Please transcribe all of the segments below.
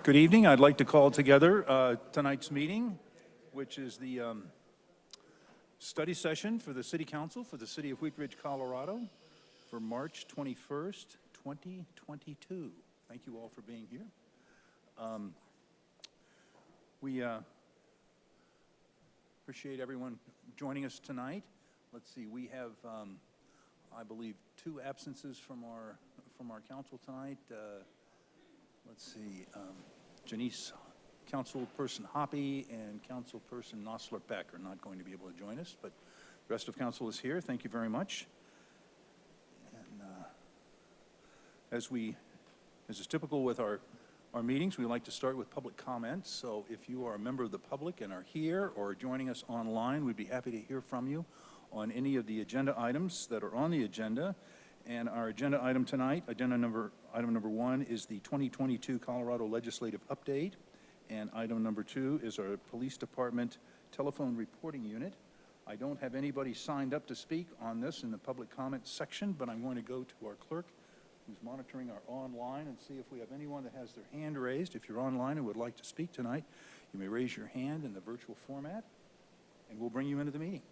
Good evening. I'd like to call together tonight's meeting, which is the study session for the City Council for the City of Wheat Ridge, Colorado for March 21st, 2022. Thank you all for being here. We appreciate everyone joining us tonight. Let's see, we have, I believe, 2 absences from our council tonight. Let's see, Janice, Councilperson Hoppy and Councilperson Nosler-Beck are not going to be able to join us, but the rest of council is here. Thank you very much. And as is typical with our meetings, we like to start with public comments. So if you are a member of the public and are here or joining us online, we'd be happy to hear from you on any of the agenda items that are on the agenda. And our agenda item tonight, item number 1 is the 2022 Colorado Legislative Update. And item number 2 is our Police Department Telephone Reporting Unit. I don't have anybody signed up to speak on this in the public comments section, but I'm going to go to our clerk who's monitoring our online and see if we have anyone that has their hand raised. If you're online and would like to speak tonight, you may raise your hand in the virtual format and we'll bring you into the meeting.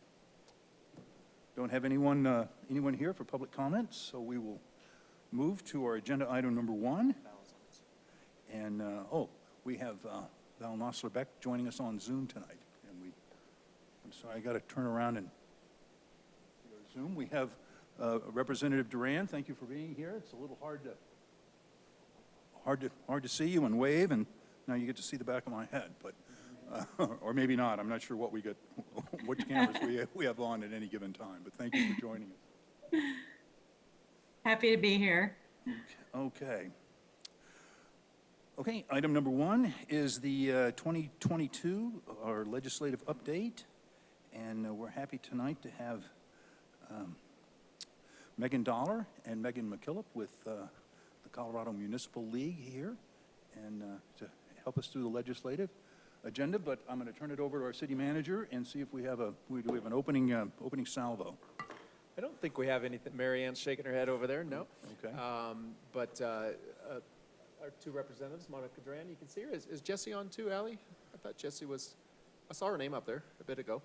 Don't have anyone here for public comments, so we will move to our agenda item number 1. And we have Val Nosler-Beck joining us on Zoom tonight. And I'm sorry, I got to turn around and go to Zoom. We have Representative Duran. Thank you for being here. It's a little hard to see you and wave, and now you get to see the back of my head, but. Or maybe not. I'm not sure what which cameras we have on at any given time, but thank you for joining us. Happy to be here. Okay, item number 1 is the 2022, our legislative update, and we're happy tonight to have Megan Dollar and Megan McKillop with the Colorado Municipal League here, and to help us through the legislative agenda, but I'm going to turn it over to our city manager and see if we have an opening salvo. I don't think we have anything. Mary Ann's shaking her head over there. No. Okay. But our 2 representatives, Monica Duran, you can see her. Is Jessie on too, Allie? I thought Jessie was. I saw her name up there a bit ago.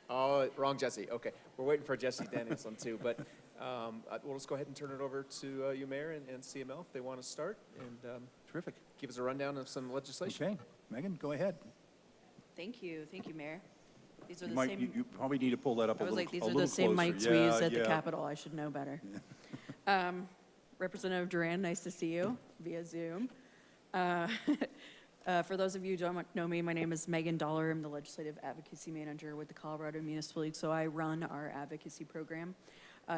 Oh, wrong Jessie. Okay, we're waiting for Jessie Danielson too. But we'll just go ahead and turn it over to you, Mayor, and CML if they want to start. And terrific. Give us a rundown of some legislation. Okay, Megan, go ahead. Thank you, Mayor. These are You the same. You probably need to pull that up a little closer. These are the same mics we use at the Capitol. I should know better. Yeah. Representative Duran, nice to see you via Zoom. For those of you who don't know me, my name is Megan Dollar. I'm the Legislative Advocacy Manager with the Colorado Municipal League, so I run our advocacy program.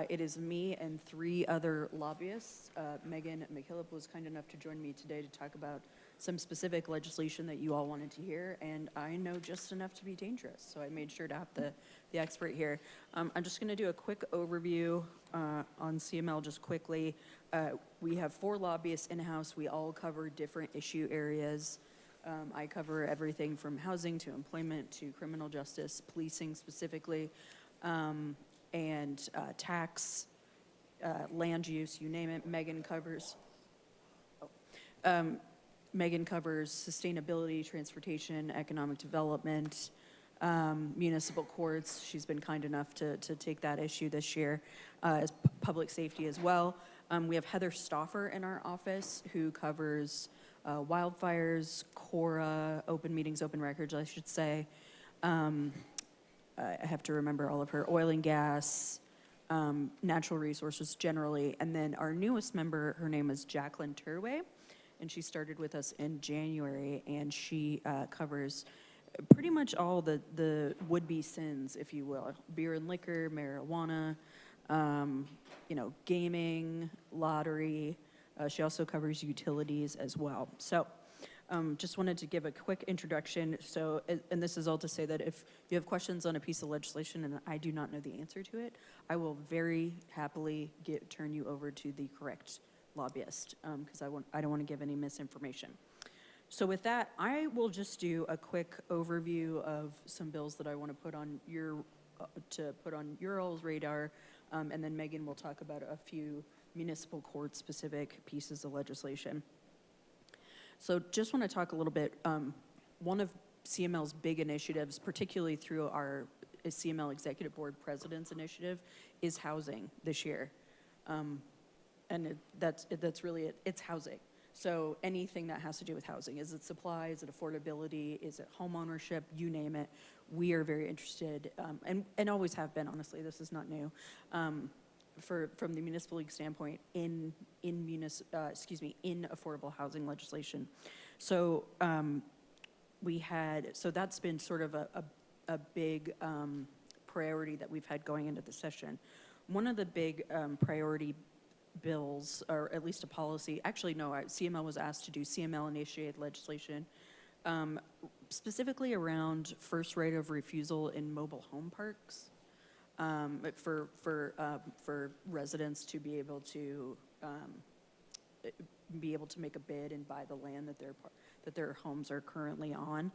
It is me and 3 other lobbyists. Megan McKillop was kind enough to join me today to talk about some specific legislation that you all wanted to hear, and I know just enough to be dangerous, so I made sure to have the expert here. I'm just going to do a quick overview on CML just quickly. We have 4 lobbyists in-house. We all cover different issue areas. I cover everything from housing to employment to criminal justice, policing specifically, and tax, land use, you name it. Megan covers sustainability, transportation, economic development, municipal courts. She's been kind enough to take that issue this year, as public safety as well. We have Heather Stauffer in our office who covers wildfires, CORA, open meetings, open records, I should say. I have to remember all of her, oil and gas, natural resources generally. And then our newest member, her name is Jacqueline Turway, and she started with us in January, and she covers pretty much all the would-be sins, if you will. Beer and liquor, marijuana, gaming, lottery. She also covers utilities as well. So just wanted to give a quick introduction. So, and this is all to say that if you have questions on a piece of legislation and I do not know the answer to it, I will very happily turn you over to the correct lobbyist, because I don't want to give any misinformation. So with that, I will just do a quick overview of some bills that I want to put on your all's radar, and then Megan will talk about a few municipal court specific pieces of legislation. So just want to talk a little bit, one of CML's big initiatives, particularly through our CML Executive Board President's Initiative, is housing this year. That's really it, it's housing. So anything that has to do with housing, is it supply, is it affordability, is it home ownership, you name it, we are very interested, and always have been, honestly, this is not new, from the municipal league standpoint in affordable housing legislation. So so that's been sort of a big priority that we've had going into the session. One of the big priority bills, or at least a policy, actually no, CML was asked to do CML-initiated legislation, specifically around first right of refusal in mobile home parks, for residents to be able to make a bid and buy the land that their homes are currently on.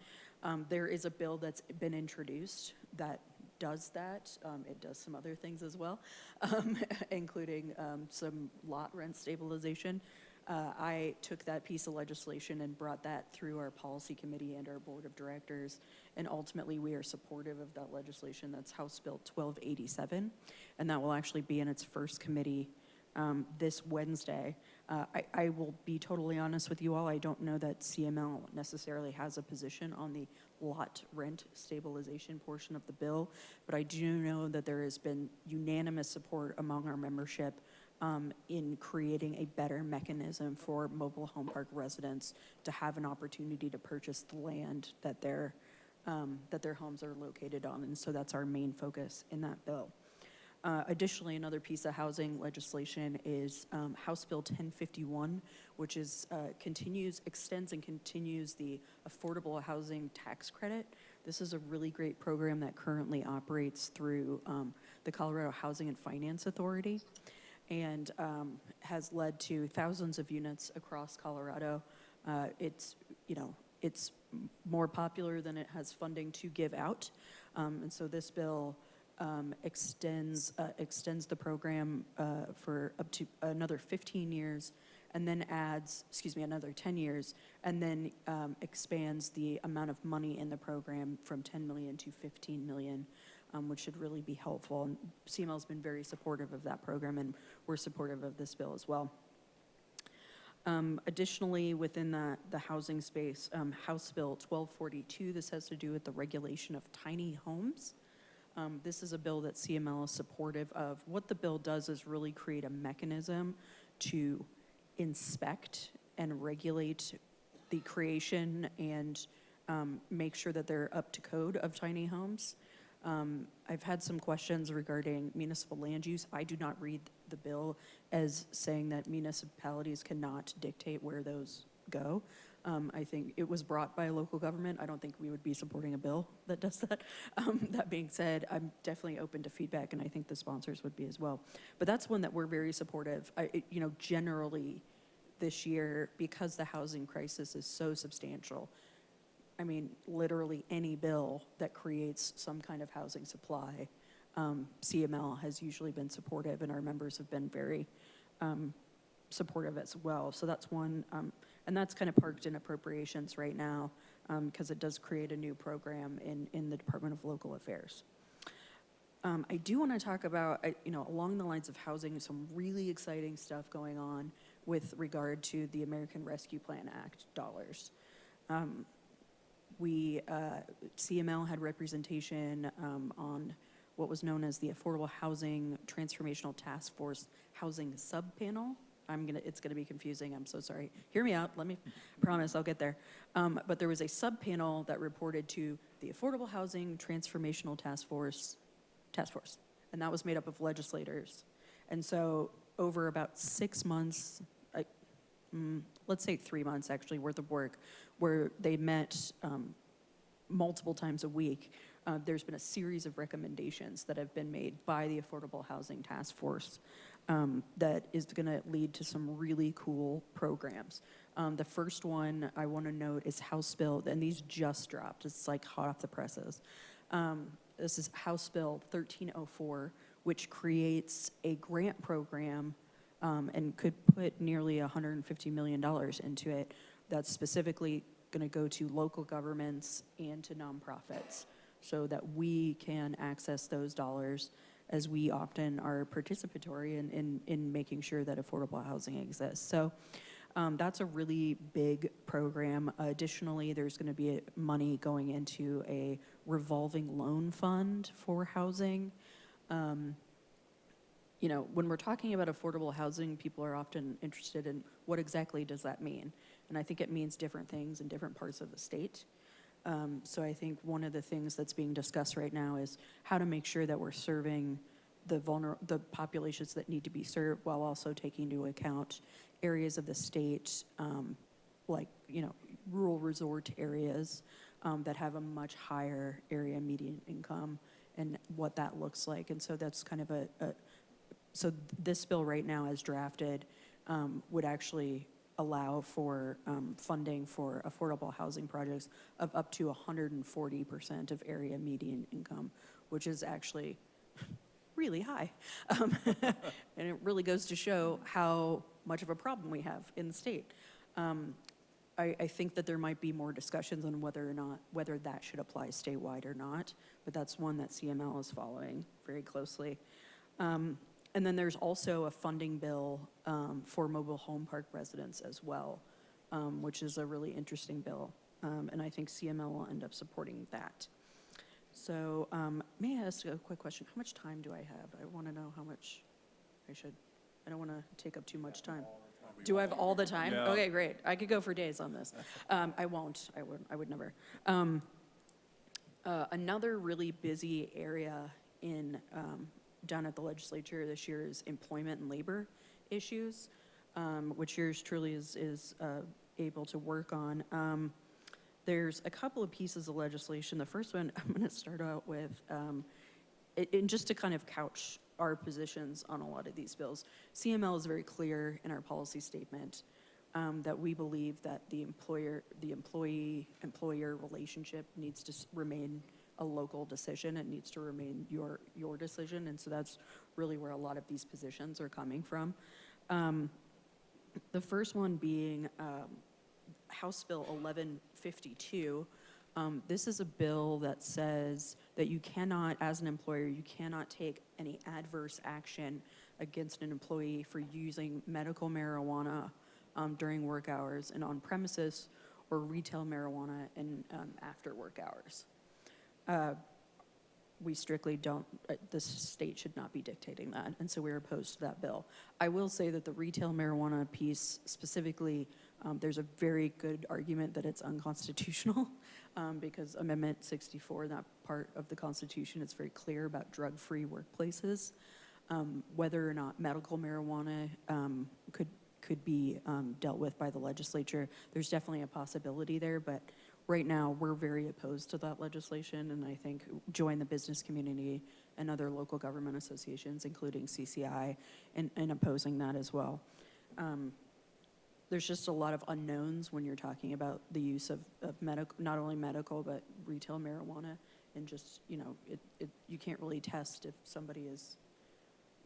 There is a bill that's been introduced that does that. It does some other things as well, including some lot rent stabilization. I took that piece of legislation and brought that through our policy committee and our board of directors, and ultimately we are supportive of that legislation. That's House Bill 1287, and that will actually be in its first committee this Wednesday. I will be totally honest with you all, I don't know that CML necessarily has a position on the lot rent stabilization portion of the bill, but I do know that there has been unanimous support among our membership in creating a better mechanism for mobile home park residents to have an opportunity to purchase the land that their homes are located on, and so that's our main focus in that bill. Additionally, another piece of housing legislation is House Bill 1051, which extends and continues the affordable housing tax credit. This is a really great program that currently operates through the Colorado Housing and Finance Authority, and has led to thousands of units across Colorado. It's more popular than it has funding to give out, and so this bill extends the program for up to another 15 years, and then another 10 years, and then expands the amount of money in the program from 10 million to 15 million, which should really be helpful. And CML's been very supportive of that program, and we're supportive of this bill as well. Additionally, within the housing space, House Bill 1242, this has to do with the regulation of tiny homes. This is a bill that CML is supportive of. What the bill does is really create a mechanism to inspect and regulate the creation and make sure that they're up to code of tiny homes. I've had some questions regarding municipal land use. I do not read the bill as saying that municipalities cannot dictate where those go. I think it was brought by a local government. I don't think we would be supporting a bill that does that. That being said, I'm definitely open to feedback, and I think the sponsors would be as well. But that's one that we're very supportive. Generally this year, because the housing crisis is so substantial, I mean, literally any bill that creates some kind of housing supply, CML has usually been supportive, and our members have been very supportive as well. So that's one. And that's kind of parked in appropriations right now because it does create a new program in the Department of Local Affairs. I do want to talk about, along the lines of housing, some really exciting stuff going on with regard to the American Rescue Plan Act dollars. CML had representation on what was known as the Affordable Housing Transformational Task Force Housing Subpanel. It's gonna be confusing, I'm so sorry. Hear me out, promise I'll get there. But there was a subpanel that reported to the Affordable Housing Transformational Task Force, and that was made up of legislators. And so over about 6 months, let's say 3 months actually worth of work, where they met multiple times a week, there's been a series of recommendations that have been made by the Affordable Housing Task Force that is going to lead to some really cool programs. The first one I want to note is House Bill, and these just dropped. It's like hot off the presses. This is House Bill 1304, which creates a grant program and could put nearly $150 million into it that's specifically going to go to local governments and to nonprofits so that we can access those dollars as we often are participatory in making sure that affordable housing exists. So that's a really big program. Additionally, there's going to be money going into a revolving loan fund for housing. You know, when we're talking about affordable housing, people are often interested in what exactly does that mean? And I think it means different things in different parts of the state. So I think one of the things that's being discussed right now is how to make sure that we're serving the populations that need to be served while also taking into account areas of the state, like, you know, rural resort areas that have a much higher area median income and what that looks like. And so that's kind of so this bill right now as drafted would actually allow for funding for affordable housing projects of up to 140% of area median income, which is actually really high. And it really goes to show how much of a problem we have in the state. I think that there might be more discussions on whether that should apply statewide or not, but that's one that CML is following very closely. And then there's also a funding bill for mobile home park residents as well, which is a really interesting bill. And I think CML will end up supporting that. So may I ask a quick question? How much time do I have? I want to know how much I don't want to take up too much time. Do I have all the time? Yeah. Okay, great. I could go for days on this. I won't. I would never. Another really busy area down at the legislature this year is employment and labor issues, which yours truly is able to work on. There's a couple of pieces of legislation. The first one I'm going to start out with, and just to kind of couch our positions on a lot of these bills. CML is very clear in our policy statement that we believe that the employee-employer relationship needs to remain a local decision. It needs to remain your decision, and so that's really where a lot of these positions are coming from. The first one being House Bill 1152. This is a bill that says that you cannot, as an employer, you cannot take any adverse action against an employee for using medical marijuana during work hours and on premises, or retail marijuana in after work hours. We strictly don't, the state should not be dictating that, and so we're opposed to that bill. I will say that the retail marijuana piece specifically, there's a very good argument that it's unconstitutional because Amendment 64, that part of the Constitution, is very clear about drug-free workplaces. Whether or not medical marijuana could be dealt with by the legislature, there's definitely a possibility there, but right now we're very opposed to that legislation, and I think join the business community and other local government associations, including CCI, in opposing that as well. There's just a lot of unknowns when you're talking about the use of medical, not only medical, but retail marijuana, and just, you know, you can't really test if somebody is,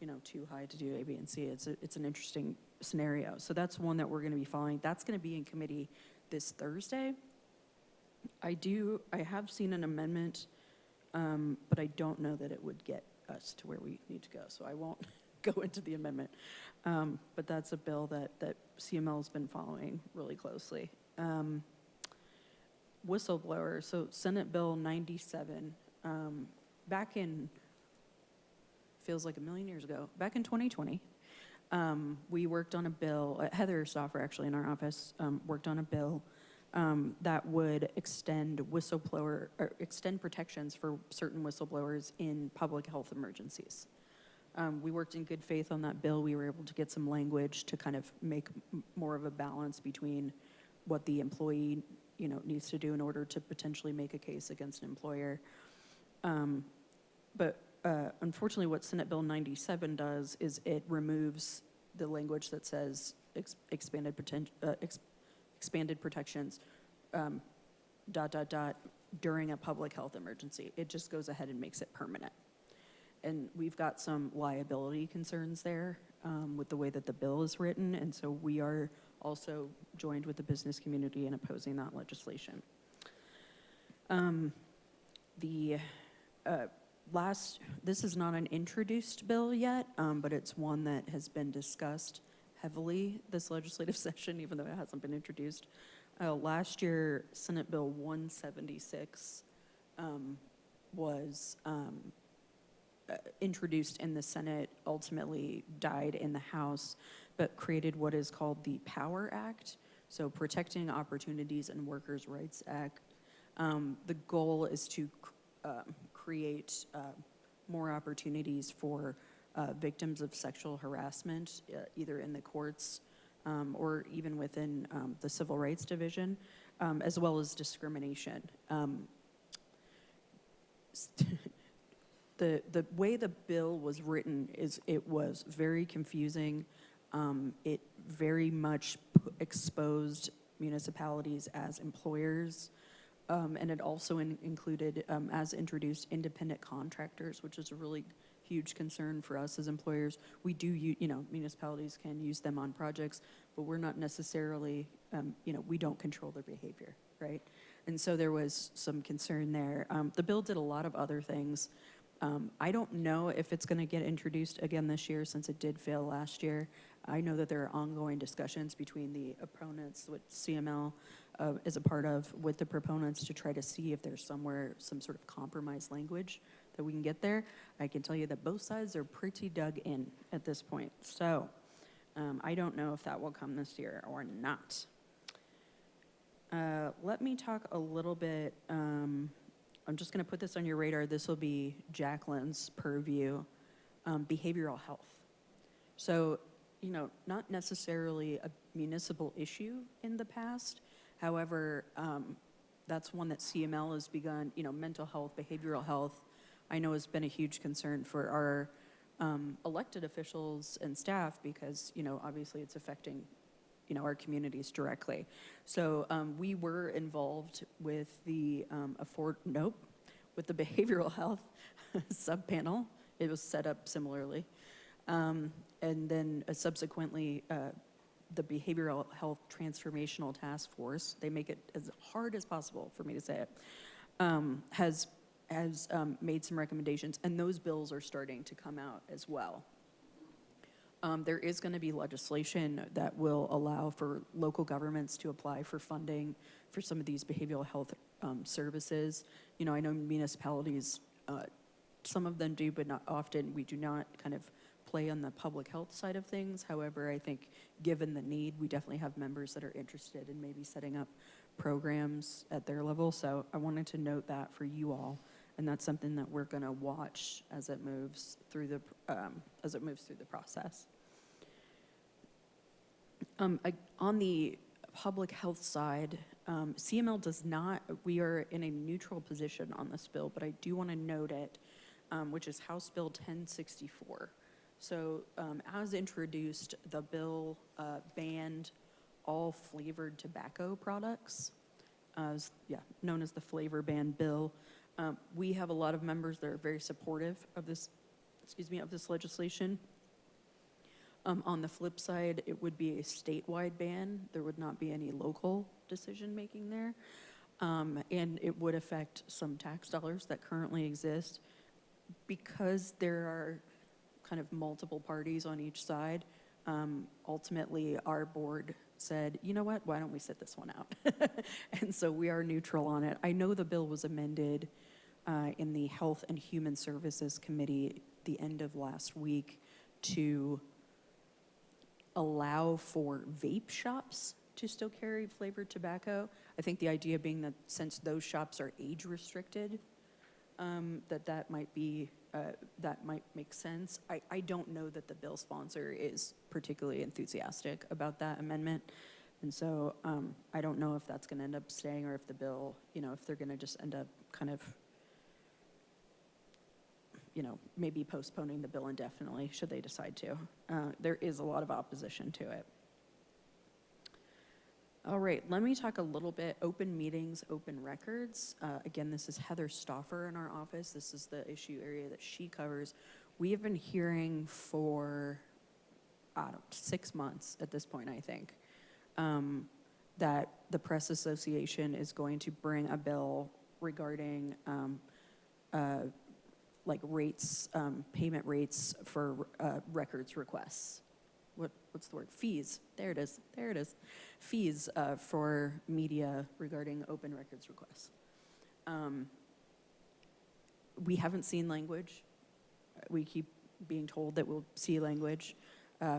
you know, too high to do A, B, and C. It's an interesting scenario. So that's one that we're going to be following. That's going to be in committee this Thursday. I have seen an amendment, but I don't know that it would get us to where we need to go, so I won't go into the amendment. But that's a bill that CML has been following really closely. Whistleblower, so Senate Bill 97, back in, feels like a million years ago, back in 2020, we worked on a bill, Heather Stoffer actually in our office worked on a bill that would extend protections for certain whistleblowers in public health emergencies. We worked in good faith on that bill. We were able to get some language to kind of make more of a balance between what the employee, you know, needs to do in order to potentially make a case against an employer. But unfortunately, what Senate Bill 97 does is it removes the language that says expanded protections, ... during a public health emergency. It just goes ahead and makes it permanent. And we've got some liability concerns there with the way that the bill is written, and so we are also joined with the business community in opposing that legislation. This is not an introduced bill yet, but it's one that has been discussed heavily this legislative session, even though it hasn't been introduced. Last year, Senate Bill 176 was introduced in the Senate, ultimately died in the House, but created what is called the POWER Act, so Protecting Opportunities and Workers' Rights Act. The goal is to create more opportunities for victims of sexual harassment, either in the courts or even within the Civil Rights Division, as well as discrimination. The way the bill was written is it was very confusing. It very much exposed municipalities as employers. And it also included, as introduced, independent contractors, which is a really huge concern for us as employers. We do, municipalities can use them on projects, but we're not necessarily, we don't control their behavior, right? And so there was some concern there. The bill did a lot of other things. I don't know if it's going to get introduced again this year since it did fail last year. I know that there are ongoing discussions between the opponents, what CML is a part of, with the proponents to try to see if there's some sort of compromise language that we can get there. I can tell you that both sides are pretty dug in at this point. So I don't know if that will come this year or not. Let me talk a little bit, I'm just gonna put this on your radar. This will be Jacqueline's purview, behavioral health. So, not necessarily a municipal issue in the past. However, that's one that CML has begun, mental health, behavioral health, I know has been a huge concern for our elected officials and staff because, obviously it's affecting, our communities directly. So we were involved with the with the behavioral health subpanel. It was set up similarly. And then subsequently, the Behavioral Health Transformational Task Force, they make it as hard as possible for me to say it, has made some recommendations, and those bills are starting to come out as well. There is going to be legislation that will allow for local governments to apply for funding for some of these behavioral health services. I know municipalities, some of them do, but not often. We do not kind of play on the public health side of things. However, I think given the need, we definitely have members that are interested in maybe setting up programs at their level. So I wanted to note that for you all, and that's something that we're going to watch as it moves through the process. On the public health side, CML does not. We are in a neutral position on this bill, but I do want to note it, which is House Bill 1064. So as introduced, the bill banned all flavored tobacco products, known as the flavor ban bill. We have a lot of members that are very supportive of this, of this legislation. On the flip side, it would be a statewide ban. There would not be any local decision making there. And it would affect some tax dollars that currently exist. Because there are kind of multiple parties on each side, ultimately our board said, you know what, why don't we sit this one out? And so we are neutral on it. I know the bill was amended in the Health and Human Services Committee the end of last week to allow for vape shops to still carry flavored tobacco. I think the idea being that since those shops are age restricted, that might make sense. I don't know that the bill sponsor is particularly enthusiastic about that amendment. And so I don't know if that's going to end up staying or if the bill, if they're going to just end up kind of, maybe postponing the bill indefinitely should they decide to. There is a lot of opposition to it. All right, let me talk a little bit open meetings, open records. Again, this is Heather Stauffer in our office. This is the issue area that she covers. We have been hearing for, 6 months at this point, I think, that the Press Association is going to bring a bill regarding like rates, payment rates for records requests. What's the word? Fees. There it is. There it is. Fees for media regarding open records requests. We haven't seen language. We keep being told that we'll see language.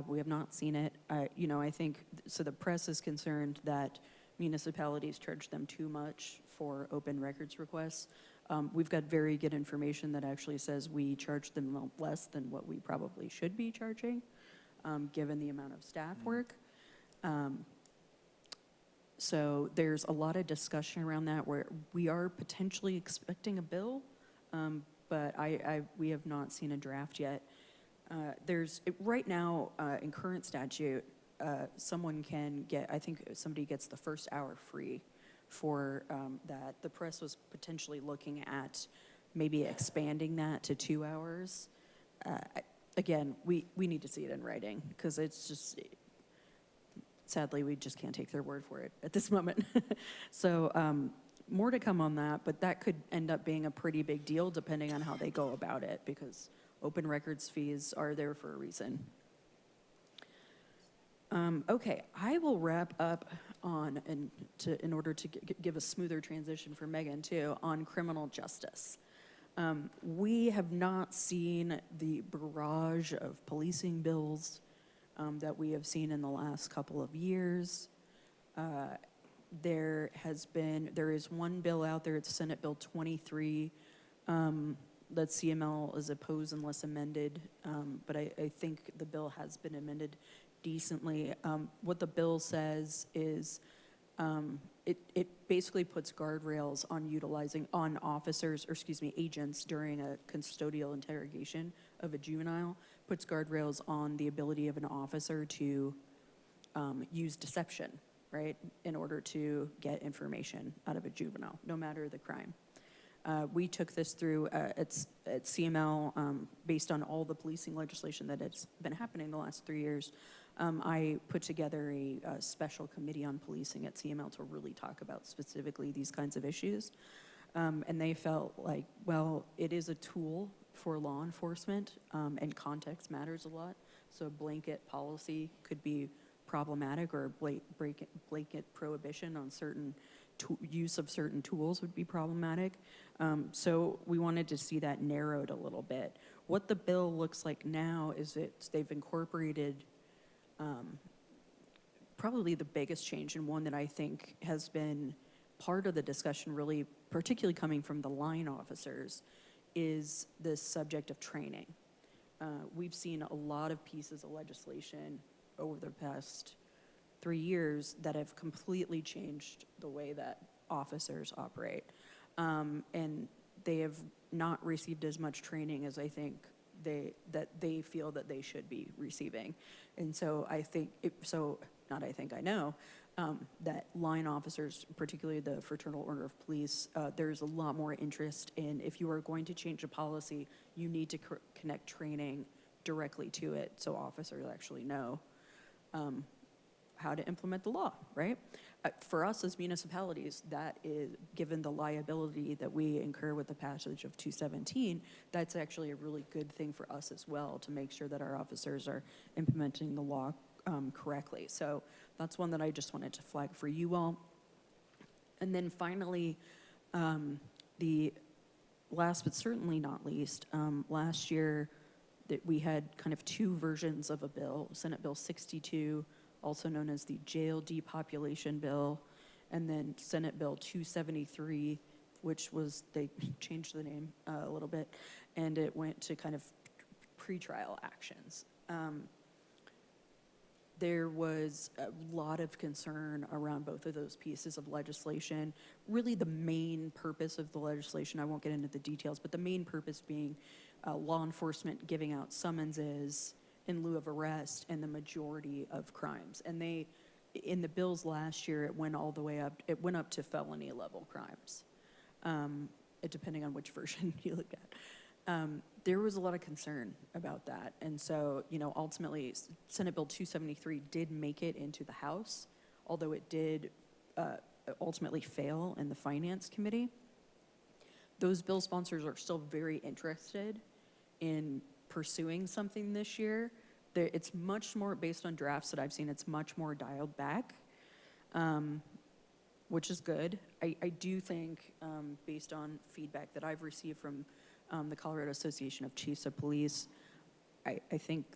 We have not seen it. I think, so the press is concerned that municipalities charge them too much for open records requests. We've got very good information that actually says we charge them less than what we probably should be charging, given the amount of staff work. So there's a lot of discussion around that where we are potentially expecting a bill, but we have not seen a draft yet. Right now, in current statute, someone can get, I think somebody gets the first hour free for that. The press was potentially looking at maybe expanding that to 2 hours. Again, we need to see it in writing because it's just, sadly, we just can't take their word for it at this moment. So more to come on that, but that could end up being a pretty big deal depending on how they go about it because open records fees are there for a reason. Okay, I will wrap up in order to give a smoother transition for Megan too, on criminal justice. We have not seen the barrage of policing bills that we have seen in the last couple of years. There is one bill out there, it's Senate Bill 23, that CML is opposed unless amended, but I think the bill has been amended decently. What the bill says is it basically puts guardrails on officers, or agents during a custodial interrogation of a juvenile, puts guardrails on the ability of an officer to use deception, right, in order to get information out of a juvenile, no matter the crime. We took this through at CML based on all the policing legislation that has been happening the last 3 years. I put together a special committee on policing at CML to really talk about specifically these kinds of issues. And they felt like, well, it is a tool for law enforcement, and context matters a lot. So blanket policy could be problematic, or blanket prohibition on certain use of certain tools would be problematic. So we wanted to see that narrowed a little bit. What the bill looks like now is they've incorporated probably the biggest change, and one that I think has been part of the discussion, really, particularly coming from the line officers, is this subject of training. We've seen a lot of pieces of legislation over the past 3 years that have completely changed the way that officers operate. And they have not received as much training as I think they feel that they should be receiving. And so I know that line officers, particularly the Fraternal Order of Police, there's a lot more interest in, if you are going to change a policy, you need to connect training directly to it so officers actually know how to implement the law, right? For us as municipalities, that is, given the liability that we incur with the passage of 217, that's actually a really good thing for us as well, to make sure that our officers are implementing the law correctly. So that's one that I just wanted to flag for you all. And then finally, the last but certainly not least, last year that we had kind of two versions of a bill, Senate Bill 62, also known as the Jail Depopulation Bill, and then Senate Bill 273, which was, they changed the name a little bit, and it went to kind of pretrial actions. There was a lot of concern around both of those pieces of legislation. Really the main purpose of the legislation, I won't get into the details, but the main purpose being law enforcement giving out summonses in lieu of arrest in the majority of crimes. And they, in the bills last year, it went all the way up, it went up to felony level crimes, depending on which version you look at. There was a lot of concern about that. And so, ultimately, Senate Bill 273 did make it into the House, although it did ultimately fail in the Finance Committee. Those bill sponsors are still very interested in pursuing something this year. It's much more, based on drafts that I've seen, it's much more dialed back, which is good. I do think, based on feedback that I've received from the Colorado Association of Chiefs of Police, I think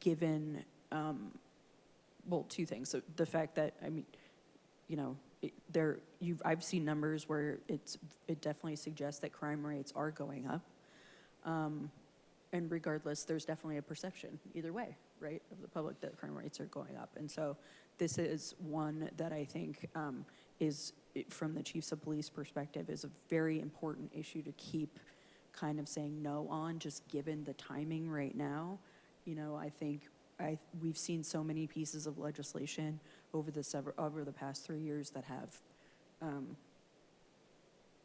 given, well, two things. So the fact that, I mean, you know, I've seen numbers where it definitely suggests that crime rates are going up. And regardless, there's definitely a perception either way, right, of the public that crime rates are going up. And so this is one that I think is, from the Chiefs of Police perspective, is a very important issue to keep kind of saying no on, just given the timing right now. You know, I think we've seen so many pieces of legislation over the past 3 years that have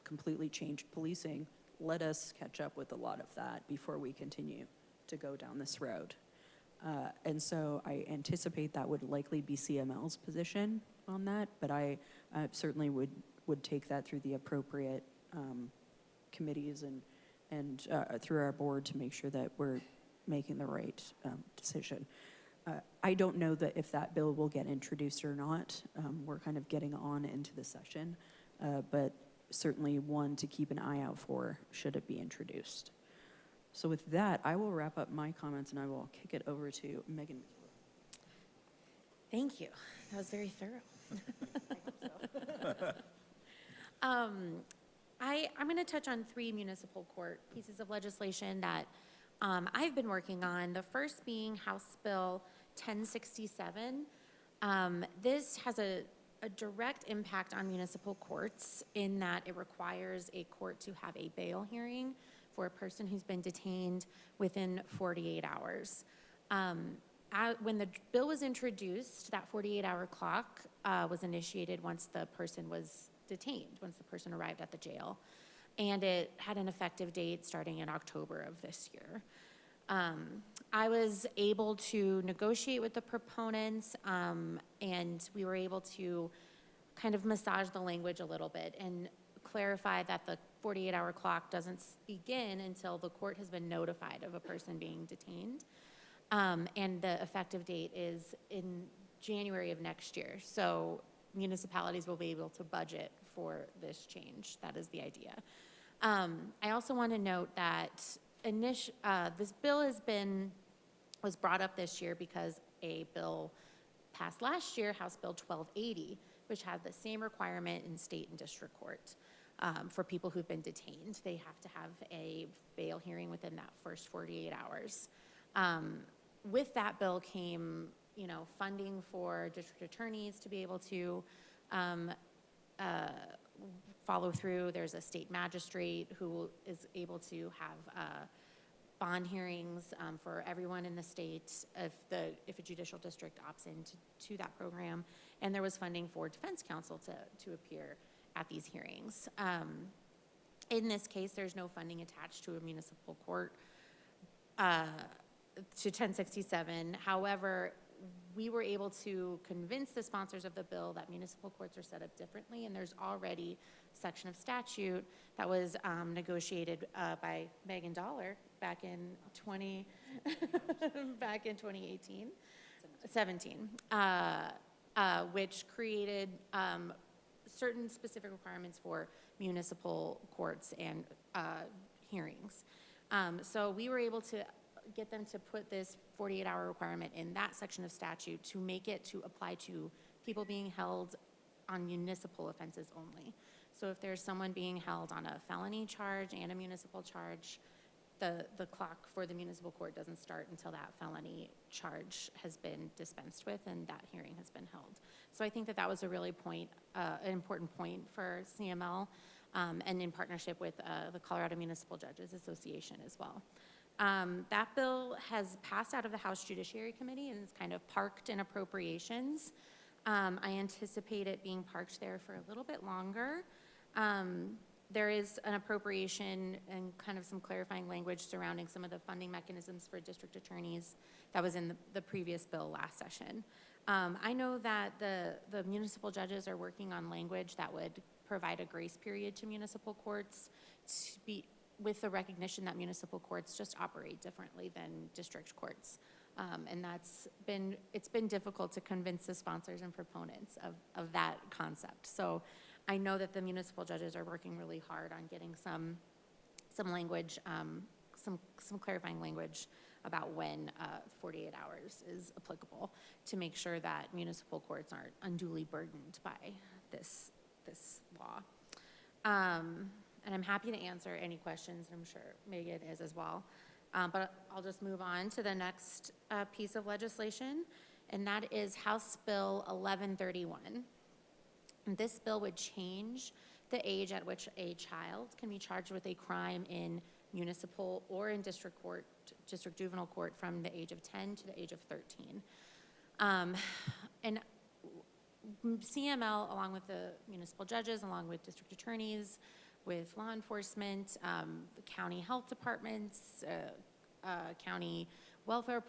completely changed policing. Let us catch up with a lot of that before we continue to go down this road. And so I anticipate that would likely be CML's position on that, but I certainly would take that through the appropriate committees and through our board to make sure that we're making the right decision. I don't know that if that bill will get introduced or not. We're kind of getting on into the session, but certainly one to keep an eye out for should it be introduced. So with that, I will wrap up my comments and I will kick it over to Megan. Thank you. That was very thorough. I'm going to touch on 3 municipal court pieces of legislation that I've been working on. The first being House Bill 1067. This has a direct impact on municipal courts in that it requires a court to have a bail hearing for a person who's been detained within 48 hours. When the bill was introduced, that 48-hour clock was initiated once the person was detained, once the person arrived at the jail. And it had an effective date starting in October of this year. I was able to negotiate with the proponents, and we were able to kind of massage the language a little bit and clarify that the 48-hour clock doesn't begin until the court has been notified of a person being detained. And the effective date is in January of next year. So municipalities will be able to budget for this change. That is the idea. I also want to note that this bill was brought up this year because a bill passed last year, House Bill 1280, which had the same requirement in state and district court for people who've been detained. They have to have a bail hearing within that first 48 hours. With that bill came, funding for district attorneys to be able to follow through. There's a state magistrate who is able to have bond hearings for everyone in the state if a judicial district opts into that program. And there was funding for defense counsel to appear at these hearings. In this case, there's no funding attached to a municipal court to 1067. However, we were able to convince the sponsors of the bill that municipal courts are set up differently, and there's already a section of statute that was negotiated by Megan Dollar back in 2018, 17, which created certain specific requirements for municipal courts and hearings. So we were able to get them to put this 48-hour requirement in that section of statute to make it to apply to people being held on municipal offenses only. So if there's someone being held on a felony charge and a municipal charge, the clock for the municipal court doesn't start until that felony charge has been dispensed with and that hearing has been held. So I think that was a really an important point for CML and in partnership with the Colorado Municipal Judges Association as well. That bill has passed out of the House Judiciary Committee and is kind of parked in appropriations. I anticipate it being parked there for a little bit longer. There is an appropriation and kind of some clarifying language surrounding some of the funding mechanisms for district attorneys that was in the previous bill last session. I know that the municipal judges are working on language that would provide a grace period to municipal courts to be, with the recognition that municipal courts just operate differently than district courts. And it's been difficult to convince the sponsors and proponents of that concept. So I know that the municipal judges are working really hard on getting some language, some clarifying language about when 48 hours is applicable to make sure that municipal courts aren't unduly burdened by this law. And I'm happy to answer any questions, and I'm sure Megan is as well. But I'll just move on to the next piece of legislation, and that is House Bill 1131. And this bill would change the age at which a child can be charged with a crime in municipal or in district juvenile court from the age of 10 to the age of 13. And CML, along with the municipal judges, along with district attorneys, with law enforcement, the county health departments, county welfare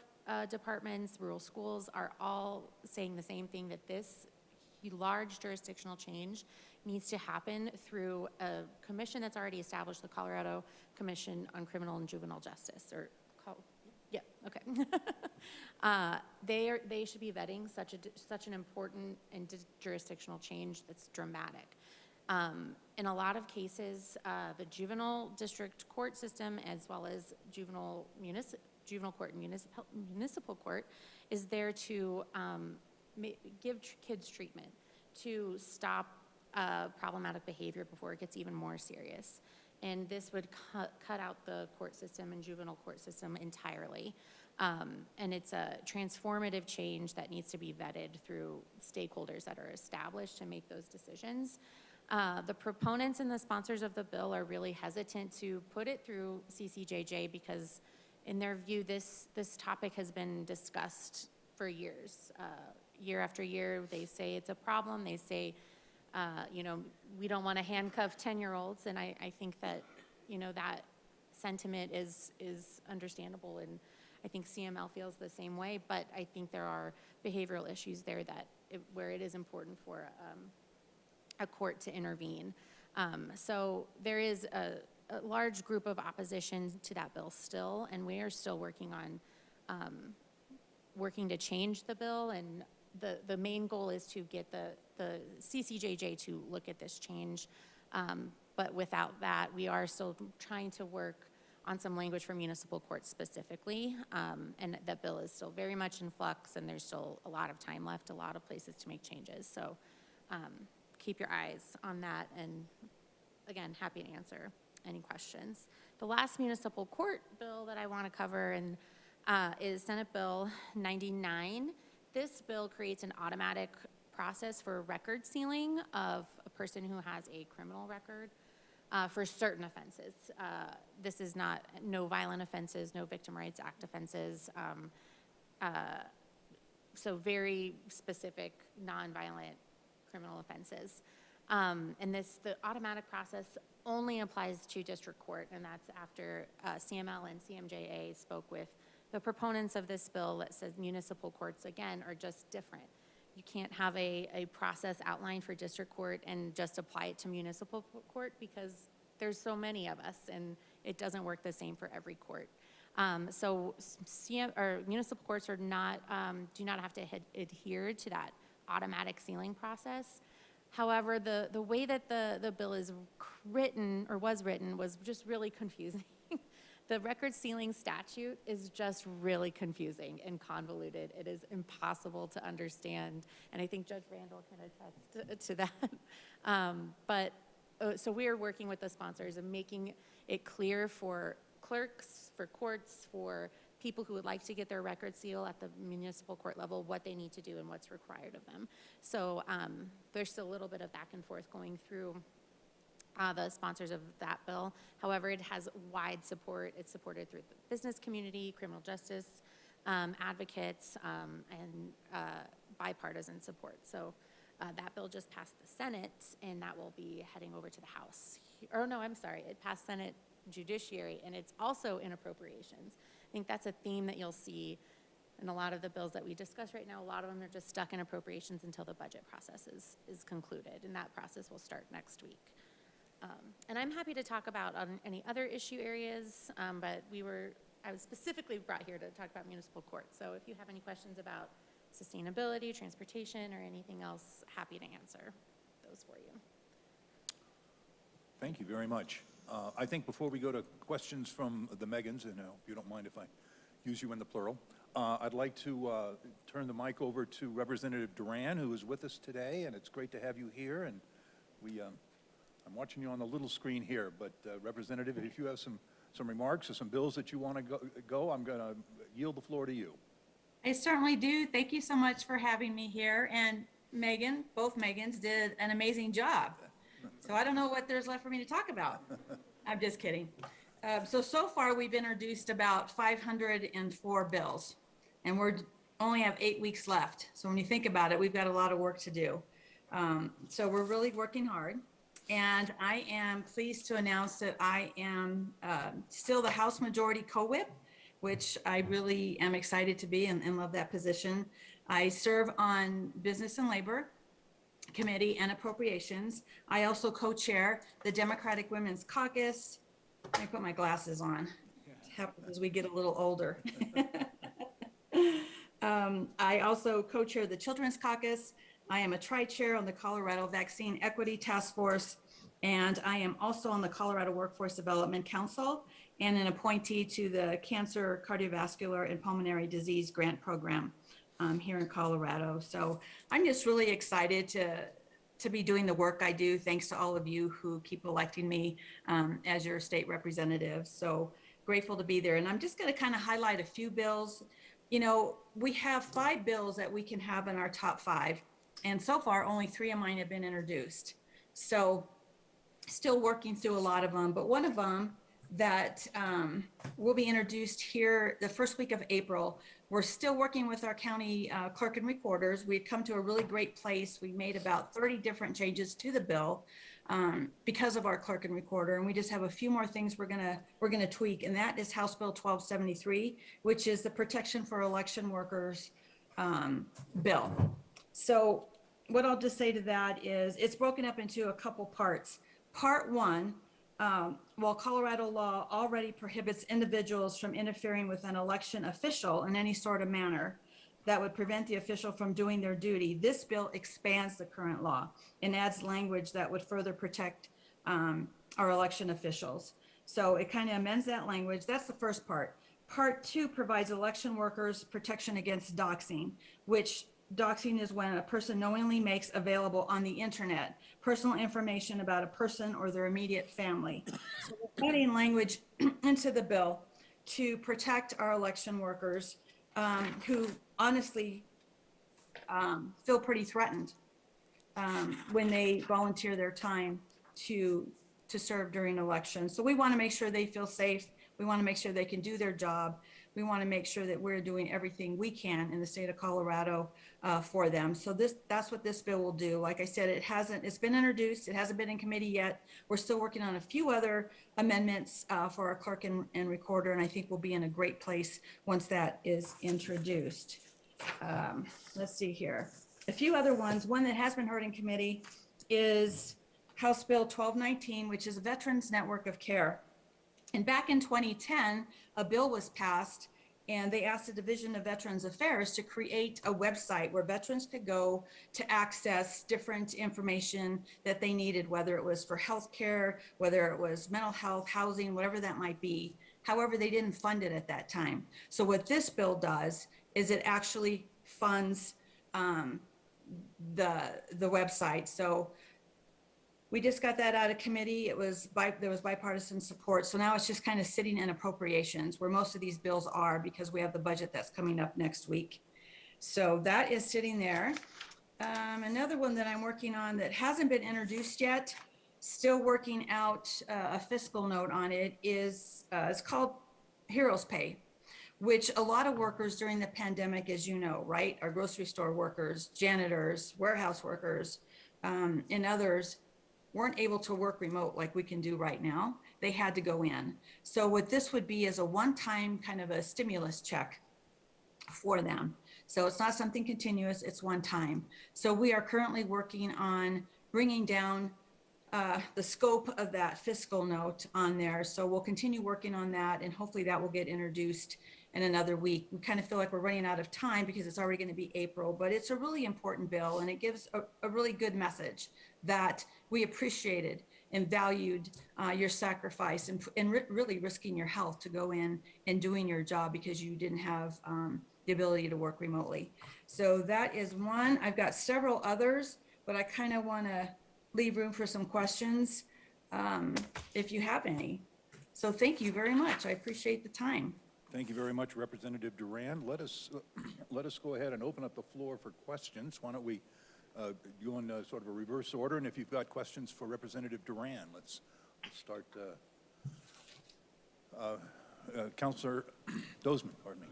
departments, rural schools are all saying the same thing, that this large jurisdictional change needs to happen through a commission that's already established, the Colorado Commission on Criminal and Juvenile Justice, or yeah, okay. They should be vetting such an important and jurisdictional change that's dramatic. In a lot of cases, the juvenile district court system, as well as juvenile court and municipal court, is there to give kids treatment, to stop problematic behavior before it gets even more serious. And this would cut out the court system and juvenile court system entirely. And it's a transformative change that needs to be vetted through stakeholders that are established to make those decisions. The proponents and the sponsors of the bill are really hesitant to put it through CCJJ because, in their view, this topic has been discussed for years. Year after year, they say it's a problem. They say, we don't want to handcuff 10-year-olds, and I think that, that sentiment is understandable, and I think CML feels the same way, but I think there are behavioral issues there where it is important for a court to intervene. So there is a large group of opposition to that bill still, and we are still working on working to change the bill, and the main goal is to get the CCJJ to look at this change. But without that, we are still trying to work on some language for municipal courts specifically. And that bill is still very much in flux, and there's still a lot of time left, a lot of places to make changes. So keep your eyes on that, and again, happy to answer any questions. The last municipal court bill that I want to cover is Senate Bill 99. This bill creates an automatic process for record sealing of a person who has a criminal record for certain offenses. This is no violent offenses, no Victim Rights Act offenses, so very specific nonviolent criminal offenses. And the automatic process only applies to district court, and that's after CML and CMJA spoke with the proponents of this bill that says municipal courts, again, are just different. You can't have a process outlined for district court and just apply it to municipal court because there's so many of us, and it doesn't work the same for every court. So municipal courts do not have to adhere to that automatic sealing process. However, the way that the bill is written or was written was just really confusing. The record sealing statute is just really confusing and convoluted. It is impossible to understand, and I think Judge Randall can attest to that. So we are working with the sponsors and making it clear for clerks, for courts, for people who would like to get their record seal at the municipal court level, what they need to do and what's required of them. So there's still a little bit of back and forth going through the sponsors of that bill. However, it has wide support. It's supported through the business community, criminal justice advocates, and bipartisan support. So that bill just passed the Senate, and that will be heading over to the House. Or no, I'm sorry, it passed Senate Judiciary, and it's also in appropriations. I think that's a theme that you'll see And a lot of the bills that we discuss right now, a lot of them are just stuck in appropriations until the budget process is concluded, and that process will start next week. And I'm happy to talk about any other issue areas, but I was specifically brought here to talk about municipal court. So if you have any questions about sustainability, transportation, or anything else, happy to answer those for you. Thank you very much. I think before we go to questions from the Megans, and if you don't mind if I use you in the plural, I'd like to turn the mic over to Representative Duran, who is with us today, and it's great to have you here. And I'm watching you on the little screen here, but Representative, if you have some remarks or some bills that you want to go, I'm going to yield the floor to you. I certainly do. Thank you so much for having me here. And Megan, both Megans did an amazing job. So I don't know what there's left for me to talk about. I'm just kidding. So far we've introduced about 504 bills, and we only have 8 weeks left. So when you think about it, we've got a lot of work to do. So we're really working hard. And I am pleased to announce that I am still the House Majority Co-Whip, which I really am excited to be and love that position. I serve on Business and Labor Committee and Appropriations. I also co-chair the Democratic Women's Caucus. Let me put my glasses on. It happens as we get a little older. I also co-chair the Children's Caucus. I am a tri-chair on the Colorado Vaccine Equity Task Force, and I am also on the Colorado Workforce Development Council and an appointee to the Cancer, Cardiovascular, and Pulmonary Disease Grant Program here in Colorado. So I'm just really excited to be doing the work I do, thanks to all of you who keep electing me as your state representative. So grateful to be there. And I'm just going to kind of highlight a few bills. You know, we have 5 bills that we can have in our top 5. And so far, only 3 of mine have been introduced. So still working through a lot of them, but one of them that will be introduced here the first week of April. We're still working with our county clerk and recorders. We've come to a really great place. We made about 30 different changes to the bill because of our clerk and recorder, and we just have a few more things we're gonna tweak, and that is House Bill 1273, which is the Protection for Election Workers bill. So what I'll just say to that is it's broken up into a couple parts. Part 1, while Colorado law already prohibits individuals from interfering with an election official in any sort of manner that would prevent the official from doing their duty, this bill expands the current law and adds language that would further protect our election officials. So it kind of amends that language. That's the first part. Part 2 provides election workers protection against doxing, which doxing is when a person knowingly makes available on the internet personal information about a person or their immediate family. So we're adding language into the bill to protect our election workers who honestly feel pretty threatened when they volunteer their time to serve during elections. So we want to make sure they feel safe. We want to make sure they can do their job. We want to make sure that we're doing everything we can in the state of Colorado for them. So that's what this bill will do. Like I said, it's been introduced. It hasn't been in committee yet. We're still working on a few other amendments for our clerk and recorder, and I think we'll be in a great place once that is introduced. Let's see here. A few other ones. One that has been heard in committee is House Bill 1219, which is a Veterans Network of Care. And back in 2010, a bill was passed, and they asked the Division of Veterans Affairs to create a website where veterans could go to access different information that they needed, whether it was for healthcare, whether it was mental health, housing, whatever that might be. However, they didn't fund it at that time. So what this bill does is it actually funds the website. So we just got that out of committee. There was bipartisan support. So now it's just kind of sitting in appropriations where most of these bills are because we have the budget that's coming up next week. So that is sitting there. Another one that I'm working on that hasn't been introduced yet, still working out a fiscal note on it, is it's called Heroes Pay, which a lot of workers during the pandemic, as you know, right? Our grocery store workers, janitors, warehouse workers, and others weren't able to work remote like we can do right now. They had to go in. So what this would be is a one-time kind of a stimulus check for them. So it's not something continuous, it's one time. So we are currently working on bringing down the scope of that fiscal note on there. So we'll continue working on that, and hopefully that will get introduced in another week. We kind of feel like we're running out of time because it's already going to be April, but it's a really important bill, and it gives a really good message that we appreciated and valued your sacrifice and really risking your health to go in and doing your job because you didn't have the ability to work remotely. So that is one. I've got several others, but I kind of want to leave room for some questions if you have any. So thank you very much. I appreciate the time. Thank you very much, Representative Duran. Let us go ahead and open up the floor for questions. Why don't we go in sort of a reverse order, and if you've got questions for Representative Duran, let's start. Councilor Dozman, pardon me.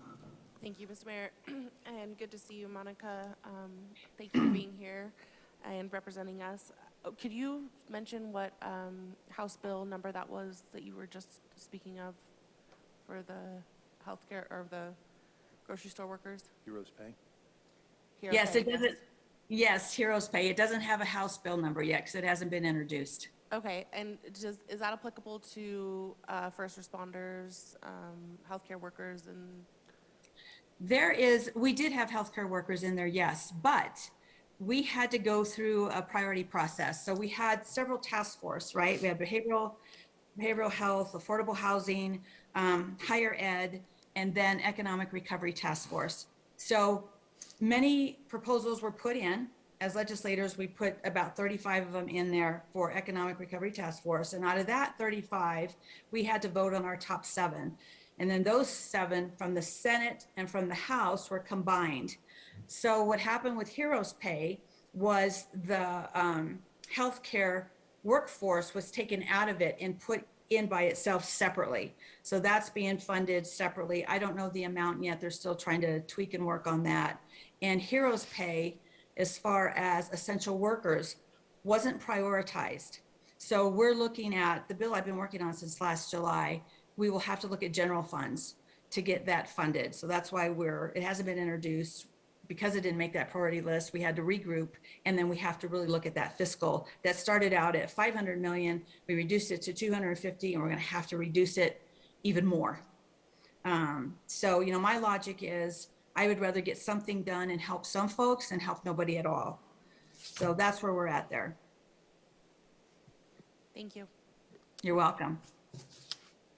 Thank you, Mr. Mayor, and good to see you, Monica. Thank you for being here and representing us. Could you mention what House Bill number that was that you were just speaking of for the healthcare or the grocery store workers? Heroes Pay. Hero Yes, Pay, it doesn't. Yes, Heroes Pay. It doesn't have a House Bill number yet because it hasn't been introduced. Okay, and is that applicable to first responders, healthcare workers, and? We did have healthcare workers in there, yes, but we had to go through a priority process. So we had several task force, right? We had behavioral health, affordable housing, higher ed, and then economic recovery task force. So many proposals were put in. As legislators, we put about 35 of them in there for economic recovery task force. And out of that 35, we had to vote on our top 7. And then those 7 from the Senate and from the House were combined. So what happened with Heroes Pay was the healthcare workforce was taken out of it and put in by itself separately. So that's being funded separately. I don't know the amount yet. They're still trying to tweak and work on that. And Heroes Pay, as far as essential workers, wasn't prioritized. So we're looking at the bill I've been working on since last July. We will have to look at general funds to get that funded. So that's why it hasn't been introduced. Because it didn't make that priority list, we had to regroup, and then we have to really look at that fiscal. That started out at 500 million, we reduced it to 250, and we're gonna have to reduce it even more. So, my logic is I would rather get something done and help some folks and help nobody at all. So that's where we're at there. Thank you. You're welcome.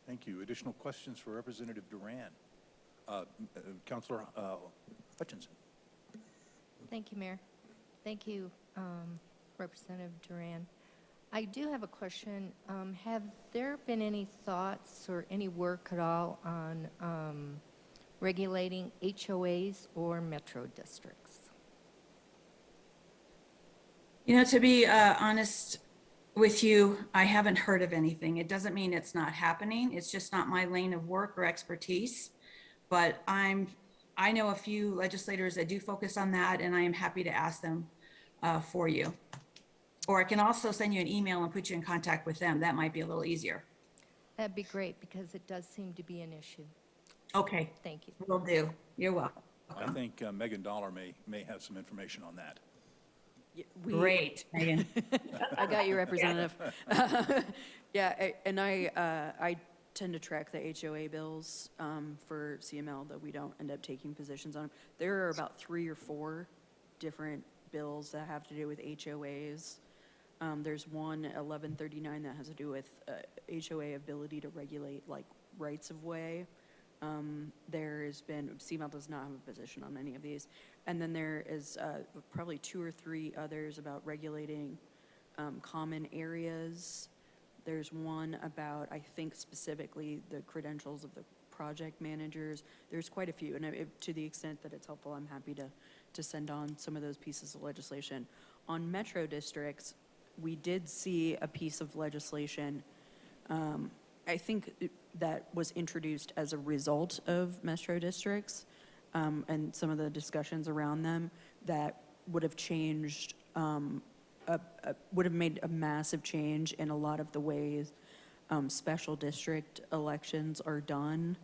Thank you. Additional questions for Representative Duran? Councilor Hutchinson. Thank you, Mayor. Thank you, Representative Duran. I do have a question. Have there been any thoughts or any work at all on regulating HOAs or metro districts? To be honest with you, I haven't heard of anything. It doesn't mean it's not happening. It's just not my lane of work or expertise. But I know a few legislators that do focus on that, and I am happy to ask them for you. Or I can also send you an email and put you in contact with them. That might be a little easier. That'd be great because it does seem to be an issue. Okay, Thank you. will do. You're welcome. I think Megan Dollar may have some information on that. Great, Megan. I got you, Representative. Yeah, and I tend to track the HOA bills for CML that we don't end up taking positions on. There are about 3 or 4 different bills that have to do with HOAs. There's one, 1139, that has to do with HOA ability to regulate like rights of way. CML does not have a position on any of these. And then there is probably 2 or 3 others about regulating common areas. There's one about, I think specifically, the credentials of the project managers. There's quite a few, and to the extent that it's helpful, I'm happy to send on some of those pieces of legislation. On metro districts, we did see a piece of legislation, I think that was introduced as a result of metro districts and some of the discussions around them that would have changed, would have made a massive change in a lot of the ways special district elections are done.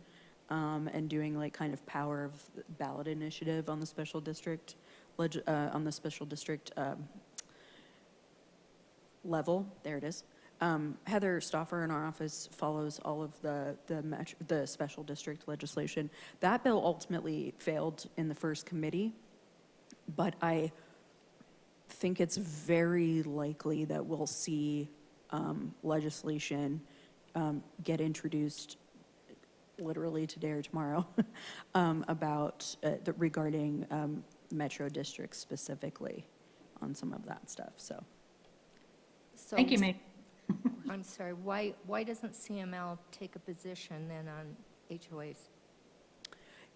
and doing like kind of power of ballot initiative on the special district, level. There it is. Heather Stoffer in our office follows all of the special district legislation. That bill ultimately failed in the first committee, but I think it's very likely that we'll see legislation get introduced literally today or tomorrow about regarding metro districts specifically on some of that stuff. So Thank you, Meg. I'm sorry, why doesn't CML take a position then on HOAs?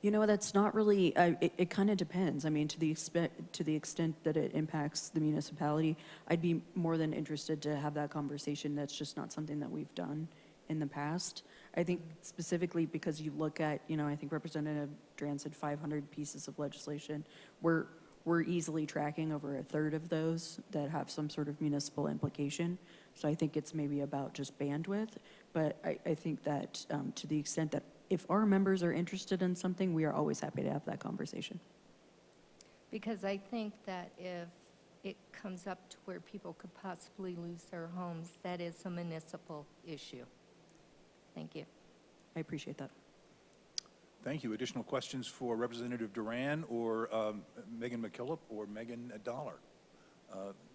you know, that's not really, it kind of depends. I mean, to the extent that it impacts the municipality, I'd be more than interested to have that conversation. That's just not something that we've done in the past. I think specifically because you look at, you know, I think Representative Duran said 500 pieces of legislation. We're easily tracking over a third of those that have some sort of municipal implication. So I think it's maybe about just bandwidth. But I think that to the extent that if our members are interested in something, we are always happy to have that conversation. Because I think that if it comes up to where people could possibly lose their homes, that is a municipal issue. Thank you. I appreciate that. Thank you. Additional questions for Representative Duran or Megan McKillop or Megan Dollar?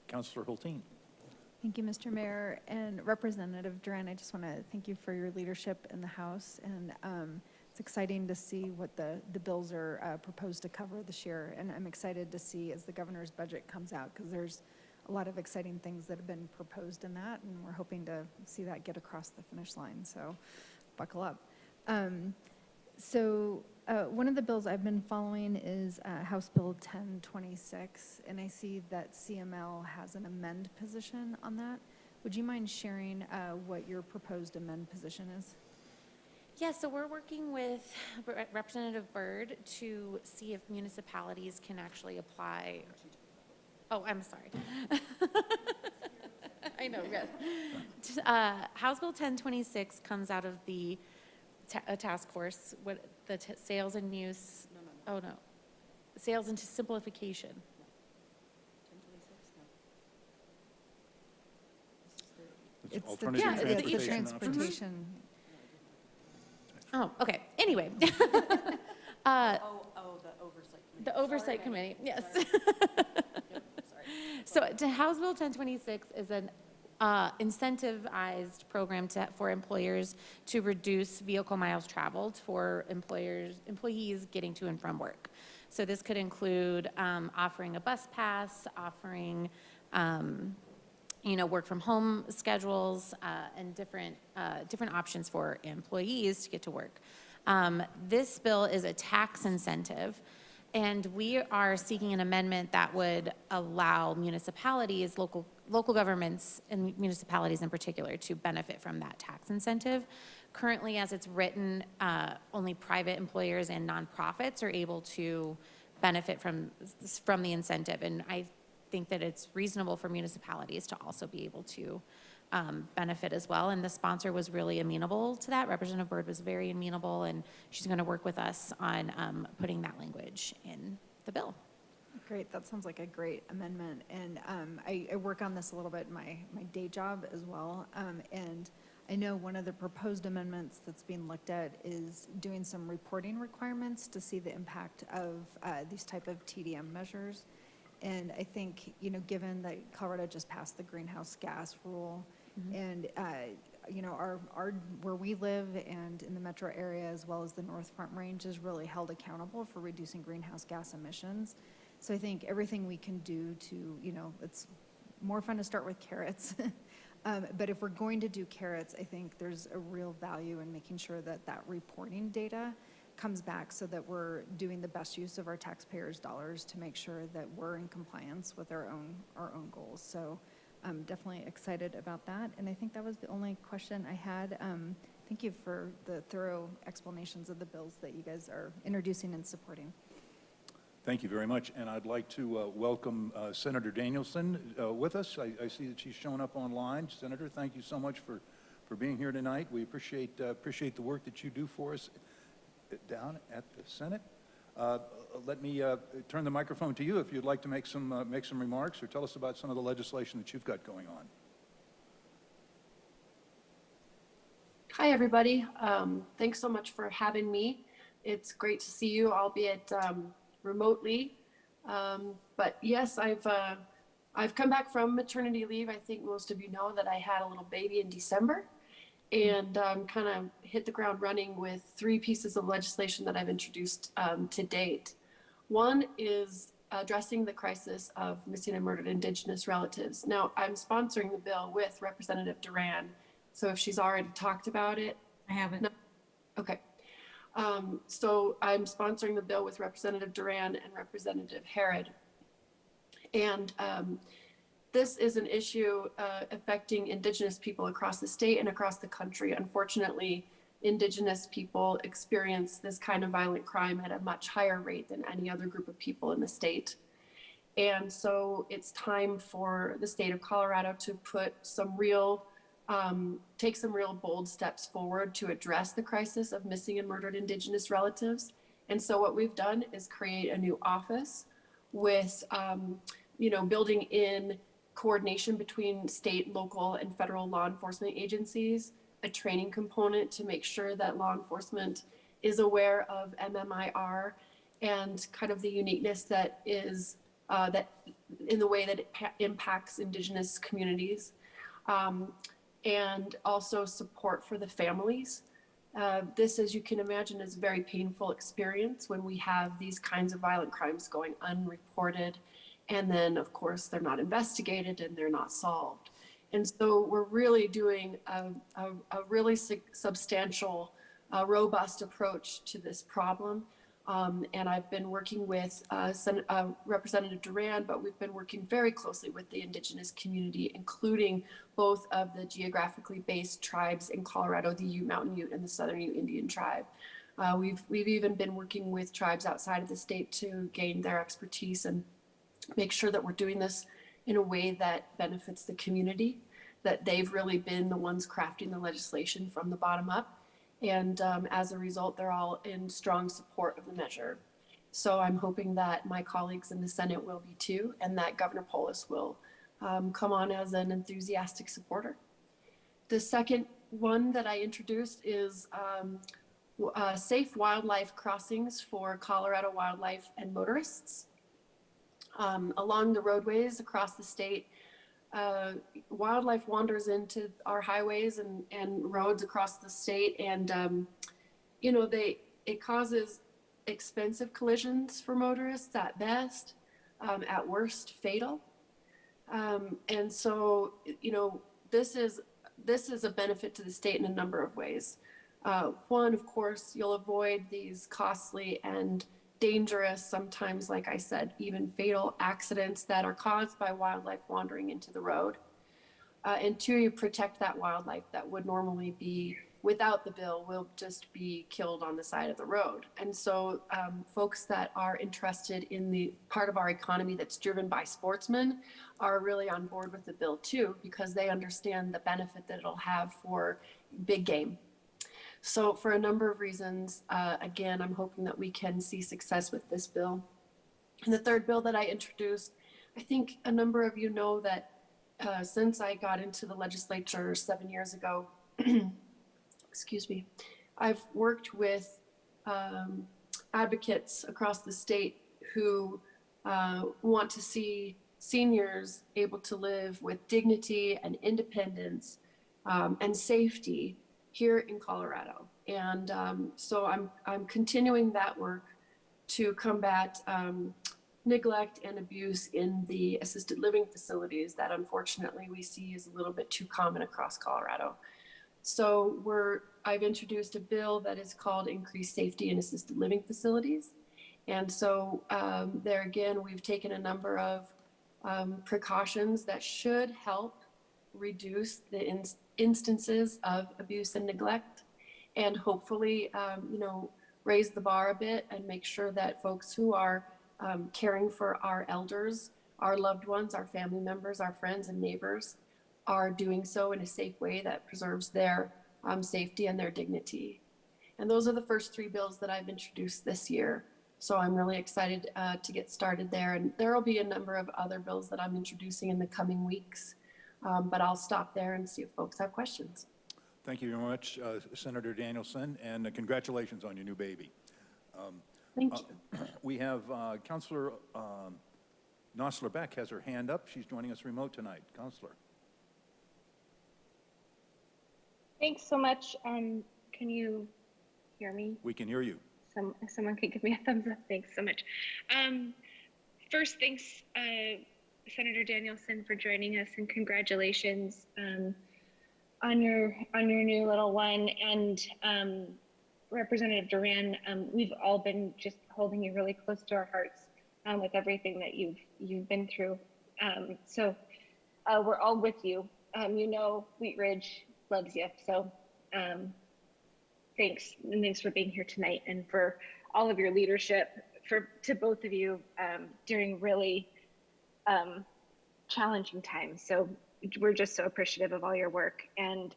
Councilor Hulteen. Thank you, Mr. Mayor. And Representative Duran, I just want to thank you for your leadership in the House. And it's exciting to see what the bills are proposed to cover this year. And I'm excited to see as the governor's budget comes out, because there's a lot of exciting things that have been proposed in that. And we're hoping to see that get across the finish line. So buckle up. One of the bills I've been following is House Bill 1026, and I see that CML has an amend position on that. Would you mind sharing what your proposed amend position is? Yeah, so we're working with Representative Byrd to see if municipalities can actually apply. Oh, I'm sorry. I know, yes. House Bill 1026 comes out of the a task force, what the sales and use. No. Oh, no. Sales into simplification. It's It's the, alternative yeah, it's the transportation transportation options. Oh, okay. Anyway. The oversight committee. The Oversight Committee, yes. So House Bill 1026 is an incentivized program for employers to reduce vehicle miles traveled for employees getting to and from work. So this could include offering a bus pass, offering work from home schedules, and different options for employees to get to work. This bill is a tax incentive, and we are seeking an amendment that would allow municipalities, local governments and municipalities in particular, to benefit from that tax incentive. Currently, as it's written, only private employers and nonprofits are able to benefit from the incentive, and I think that it's reasonable for municipalities to also be able to benefit as well. And the sponsor was really amenable to that. Representative Byrd was very amenable, and she's going to work with us on putting that language in the bill. Great, that sounds like a great amendment. And I work on this a little bit in my day job as well. And I know one of the proposed amendments that's being looked at is doing some reporting requirements to see the impact of these type of TDM measures. And I think, given that Colorado just passed the greenhouse gas rule, and where we live and in the metro area as well as the North Front Range is really held accountable for reducing greenhouse gas emissions. So I think everything we can do to, it's more fun to start with carrots. But if we're going to do carrots, I think there's a real value in making sure that that reporting data comes back so that we're doing the best use of our taxpayers' dollars to make sure that we're in compliance with our own goals. So I'm definitely excited about that. And I think that was the only question I had. Thank you for the thorough explanations of the bills that you guys are introducing and supporting. Thank you very much. And I'd like to welcome Senator Danielson with us. I see that she's shown up online. Senator, thank you so much for being here tonight. We appreciate the work that you do for us. down at the Senate. Let me turn the microphone to you if you'd like to make some remarks or tell us about some of the legislation that you've got going on. Hi, everybody. Thanks so much for having me. It's great to see you, albeit remotely. But yes, I've come back from maternity leave. I think most of you know that I had a little baby in December, and kind of hit the ground running with 3 pieces of legislation that I've introduced to date. One is addressing the crisis of missing and murdered Indigenous relatives. Now, I'm sponsoring the bill with Representative Duran. So if she's already talked about it. I haven't. No. Okay. So I'm sponsoring the bill with Representative Duran and Representative Herod. And this is an issue affecting Indigenous people across the state and across the country. Unfortunately, Indigenous people experience this kind of violent crime at a much higher rate than any other group of people in the state. And so it's time for the state of Colorado to put some real take some real bold steps forward to address the crisis of missing and murdered Indigenous relatives. And so what we've done is create a new office with, building in coordination between state, local, and federal law enforcement agencies, a training component to make sure that law enforcement is aware of MMIR and kind of the uniqueness that is, that in the way that it impacts Indigenous communities. And also support for the families. This, as you can imagine, is a very painful experience when we have these kinds of violent crimes going unreported. And then, of course, they're not investigated and they're not solved. And so we're really doing a really substantial, robust approach to this problem. And I've been working with Representative Duran, but we've been working very closely with the Indigenous community, including both of the geographically based tribes in Colorado, the Ute Mountain Ute and the Southern Ute Indian Tribe. We've even been working with tribes outside of the state to gain their expertise and make sure that we're doing this in a way that benefits the community, that they've really been the ones crafting the legislation from the bottom up. And as a result, they're all in strong support of the measure. So I'm hoping that my colleagues in the Senate will be too, and that Governor Polis will come on as an enthusiastic supporter. The second one that I introduced is safe wildlife crossings for Colorado wildlife and motorists. Along the roadways across the state, wildlife wanders into our highways and roads across the state, and it causes expensive collisions for motorists at best, at worst fatal. And so this is a benefit to the state in a number of ways. One, of course, you'll avoid these costly and dangerous, sometimes, like I said, even fatal accidents that are caused by wildlife wandering into the road. And 2, you protect that wildlife that would normally be, without the bill, will just be killed on the side of the road. And so folks that are interested in the part of our economy that's driven by sportsmen are really on board with the bill too, because they understand the benefit that it'll have for big game. So for a number of reasons, again, I'm hoping that we can see success with this bill. And the third bill that I introduced, I think a number of you know that since I got into the legislature 7 years ago, excuse me, I've worked with advocates across the state who want to see seniors able to live with dignity and independence and safety here in Colorado. And so I'm continuing that work to combat neglect and abuse in the assisted living facilities that unfortunately we see is a little bit too common across Colorado. So I've introduced a bill that is called Increased Safety in Assisted Living Facilities. And so there again, we've taken a number of precautions that should help reduce the instances of abuse and neglect, and hopefully, raise the bar a bit and make sure that folks who are caring for our elders, our loved ones, our family members, our friends and neighbors are doing so in a safe way that preserves their safety and their dignity. And those are the first 3 bills that I've introduced this year. So I'm really excited to get started there. And there will be a number of other bills that I'm introducing in the coming weeks. But I'll stop there and see if folks have questions. Thank you very much, Senator Danielson, and congratulations on your new baby. Thank you. We have Councilor Nosler Beck has her hand up. She's joining us remote tonight. Councilor. Thanks so much. Can you hear me? We can hear you. Someone can give me a thumbs up. Thanks so much. First, thanks, Senator Danielson, for joining us, and congratulations on your new little one. And Representative Duran, we've all been just holding you really close to our hearts with everything that you've been through. So we're all with you. You know, Wheat Ridge loves you. So thanks, and thanks for being here tonight, and for all of your leadership to both of you during really challenging times. So we're just so appreciative of all your work. And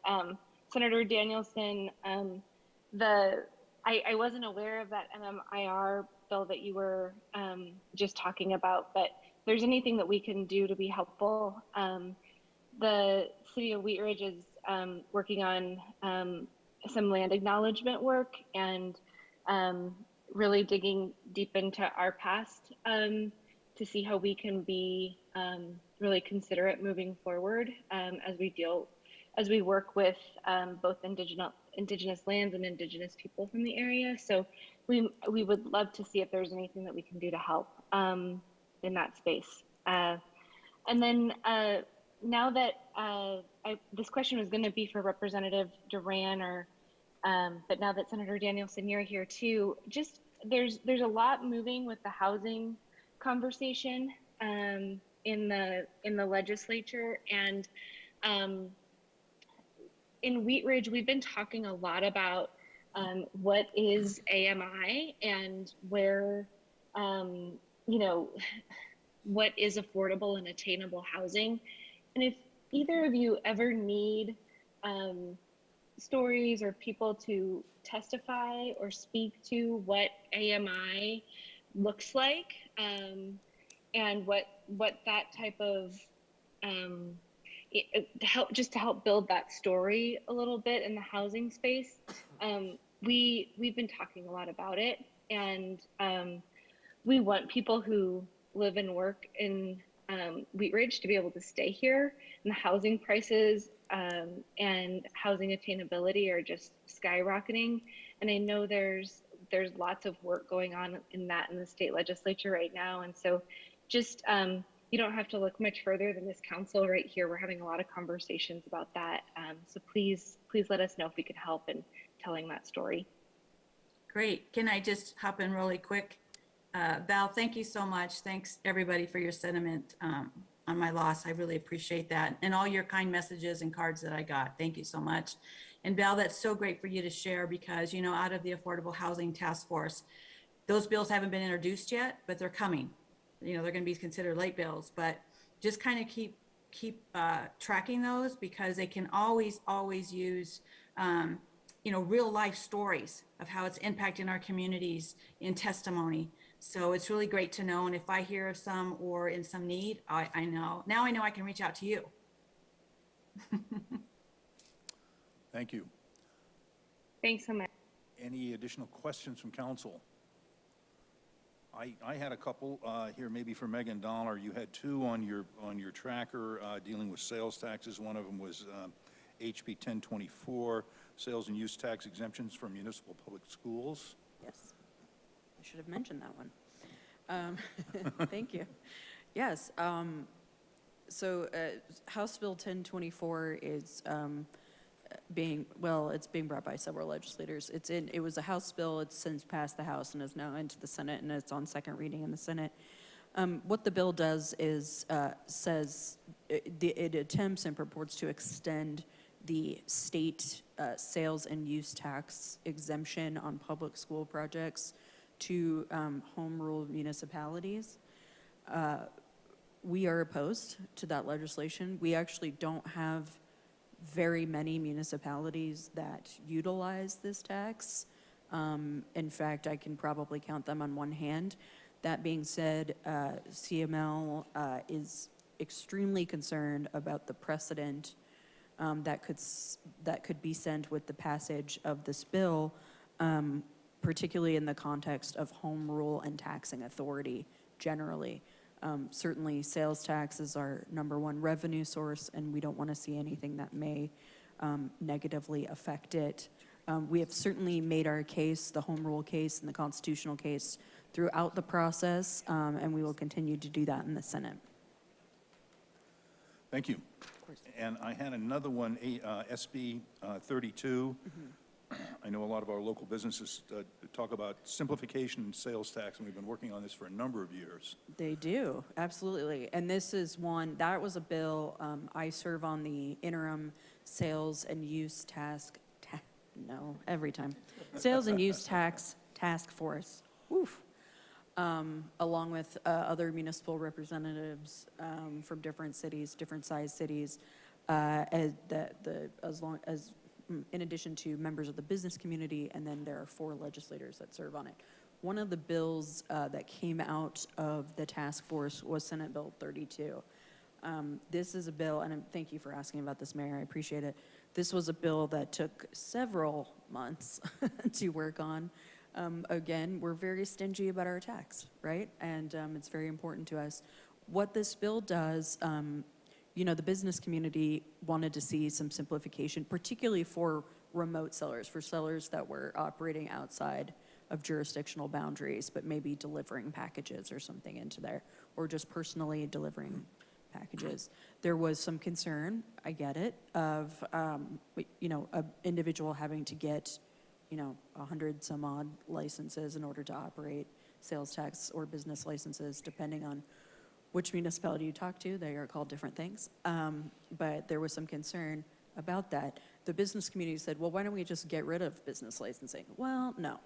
Senator Danielson, I wasn't aware of that MMIR bill that you were just talking about, but if there's anything that we can do to be helpful, the city of Wheat Ridge is working on some land acknowledgement work, and really digging deep into our past to see how we can be really considerate moving forward as we work with both indigenous lands and indigenous people from the area. So we would love to see if there's anything that we can do to help in that space. And then now that this question was going to be for Representative Duran, but now that Senator Danielson, you're here too, just there's a lot moving with the housing conversation in the legislature. And in Wheat Ridge, we've been talking a lot about what is AMI and where, what is affordable and attainable housing. And if either of you ever need stories or people to testify or speak to what AMI looks like, and what that type of to help build that story a little bit in the housing space, we've been talking a lot about it, and we want people who live and work in Wheat Ridge to be able to stay here. And the housing prices and housing attainability are just skyrocketing. And I know there's lots of work going on in the state legislature right now. And so just, you don't have to look much further than this council right here. We're having a lot of conversations about that. So please let us know if we can help in telling that story. Great. Can I just hop in really quick? Val, thank you so much. Thanks everybody for your sentiment on my loss. I really appreciate that. And all your kind messages and cards that I got. Thank you so much. And Val, that's so great for you to share, because, out of the Affordable Housing Task Force, those bills haven't been introduced yet, but they're coming. They're going to be considered late bills, but just kind of keep tracking those, because they can always use, real life stories of how it's impacting our communities in testimony. So it's really great to know. And if I hear of some or in some need, I know I can reach out to you. Thank you. Thanks so much. Any additional questions from council? I had a couple here, maybe for Megan Dollar. You had 2 on your tracker dealing with sales taxes. One of them was HB 1024, sales and use tax exemptions for municipal public schools. Yes, I should have mentioned that one. Thank you. Yes, so House Bill 1024 is it's being brought by several legislators. It was a House bill. It's since passed the House and is now into the Senate, and it's on second reading in the Senate. What the bill does is it attempts and purports to extend the state sales and use tax exemption on public school projects to home rule municipalities. We are opposed to that legislation. We actually don't have very many municipalities that utilize this tax. In fact, I can probably count them on one hand. That being said, CML is extremely concerned about the precedent that could be sent with the passage of this bill, particularly in the context of home rule and taxing authority generally. Certainly, sales tax is our #1 revenue source, and we don't want to see anything that may negatively affect it. We have certainly made our case, the home rule case and the constitutional case, throughout the process, and we will continue to do that in the Senate. Thank you. And I had another one, SB 32. I know a lot of our local businesses talk about simplification in sales tax, and we've been working on this for a number of years. They do, absolutely. And this is one, that was a bill, I serve on the interim sales and use sales and use tax task force. Oof. Along with other municipal representatives from different cities, different sized cities, in addition to members of the business community, and then there are 4 legislators that serve on it. One of the bills that came out of the task force was Senate Bill 32. This is a bill, and thank you for asking about this, Mayor, I appreciate it. This was a bill that took several months to work on. Again, we're very stingy about our tax, right? And it's very important to us. What this bill does, the business community wanted to see some simplification, particularly for remote sellers, for sellers that were operating outside of jurisdictional boundaries, but maybe delivering packages or something into there, or just personally delivering packages. There was some concern, I get it, of, an individual having to get 100 some odd licenses in order to operate sales tax or business licenses, depending on which municipality you talk to. They are called different things. But there was some concern about that. The business community said, well, why don't we just get rid of business licensing? Well, no.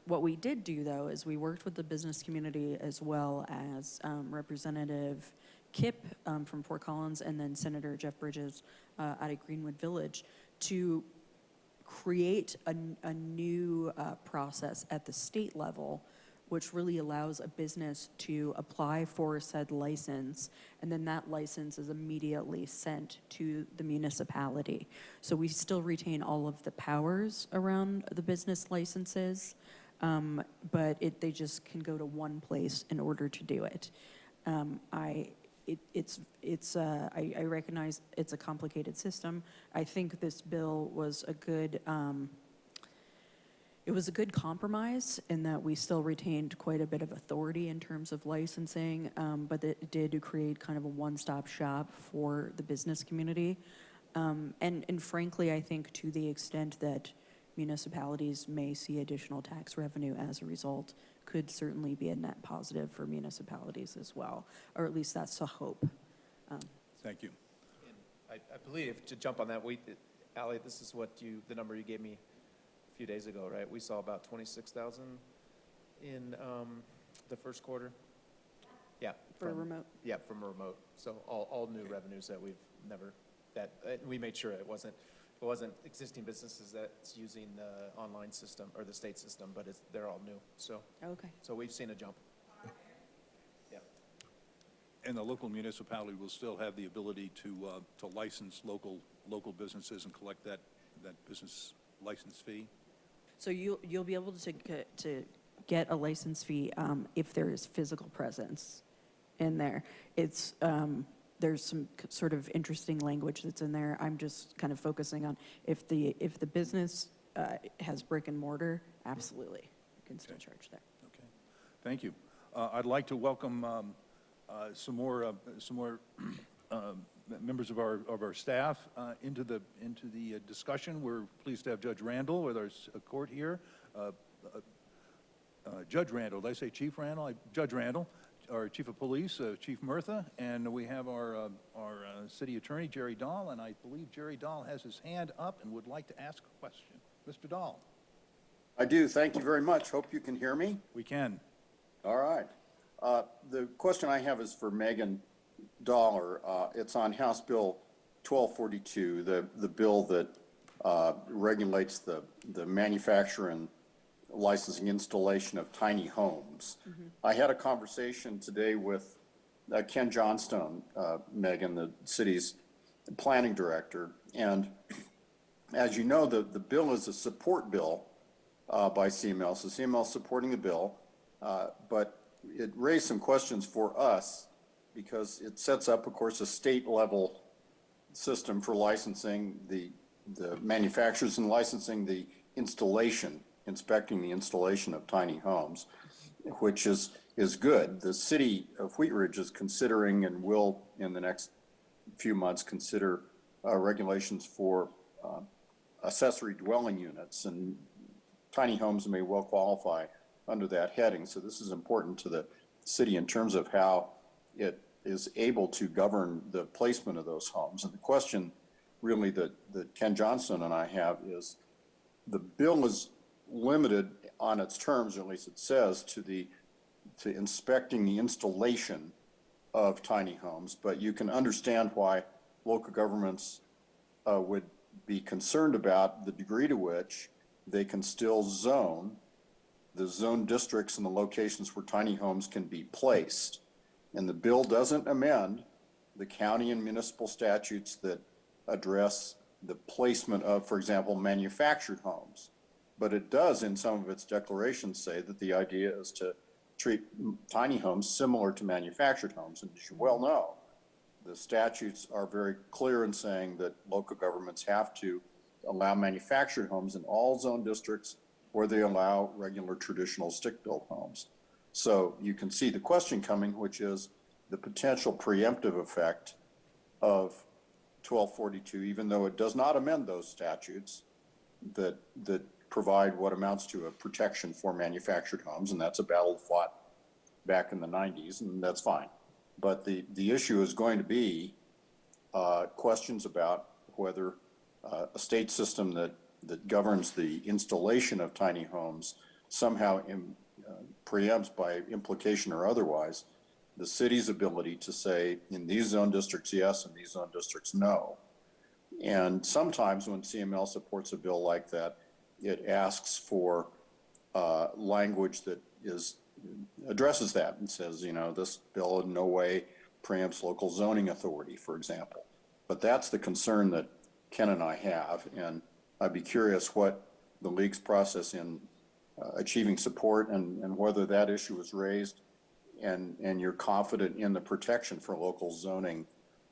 What we did do, though, is we worked with the business community as well as Representative Kip from Fort Collins and then Senator Jeff Bridges out of Greenwood Village to create a new process at the state level, which really allows a business to apply for said license, and then that license is immediately sent to the municipality. So we still retain all of the powers around the business licenses, but they just can go to one place in order to do it. I recognize it's a complicated system. I think this bill was a good compromise in that we still retained quite a bit of authority in terms of licensing, but it did create kind of a one-stop shop for the business community. And frankly, I think to the extent that municipalities may see additional tax revenue as a result, could certainly be a net positive for municipalities as well, or at least that's the hope. Thank you. And I believe, to jump on that, Allie, this is the number you gave me a few days ago, right? We saw about 26,000 in the first quarter. Yeah. For remote? Yeah, from remote. So all new revenues that we've never, we made sure it wasn't existing businesses that's using the online system or the state system, but they're all new. So Okay. So we've seen a jump. Yeah. And the local municipality will still have the ability to license local businesses and collect that business license fee? So you'll be able to get a license fee if there is physical presence in there. It's there's some sort of interesting language that's in there. I'm just kind of focusing on if the business has brick and mortar, absolutely, you can still charge there. Okay, thank you. I'd like to welcome some more members of our staff into the discussion. We're pleased to have Judge Randall with our court here. Judge Randall, did I say Chief Randall? Judge Randall, our Chief of Police, Chief Murtha, and we have our City Attorney, Jerry Dahl, and I believe Jerry Dahl has his hand up and would like to ask a question. Mr. Dahl. I do. Thank you very much. Hope you can hear me. We can. All right. The question I have is for Megan Dollar. It's on House Bill 1242, the bill that regulates the manufacture and licensing installation of tiny homes. I had a conversation today with Ken Johnstone, Megan, the city's planning director, and as you know, the bill is a support bill by CML, so CML is supporting the bill, but it raised some questions for us because it sets up, of course, a state level system for licensing the manufacturers and licensing the installation, inspecting the installation of tiny homes, which is good. The city of Wheat Ridge is considering and will in the next few months consider regulations for accessory dwelling units, and tiny homes may well qualify under that heading. So this is important to the city in terms of how it is able to govern the placement of those homes. And the question really that Ken Johnson and I have is, the bill is limited on its terms, or at least it says, to inspecting the installation of tiny homes, but you can understand why local governments would be concerned about the degree to which they can still zone the zone districts and the locations where tiny homes can be placed. And the bill doesn't amend the county and municipal statutes that address the placement of, for example, manufactured homes. But it does, in some of its declarations, say that the idea is to treat tiny homes similar to manufactured homes. And as you well know, the statutes are very clear in saying that local governments have to allow manufactured homes in all zone districts where they allow regular traditional stick-built homes. So you can see the question coming, which is the potential preemptive effect of 1242, even though it does not amend those statutes that provide what amounts to a protection for manufactured homes, and that's a battle fought back in the 90s, and that's fine. But the issue is going to be questions about whether a state system that governs the installation of tiny homes somehow preempts by implication or otherwise the city's ability to say in these zone districts yes, in these zone districts no. And sometimes when CML supports a bill like that, it asks for language that addresses that and says, you know, this bill in no way preempts local zoning authority, for example. But that's the concern that Ken and I have, and I'd be curious what the league's process in achieving support and whether that issue was raised, and you're confident in the protection for local zoning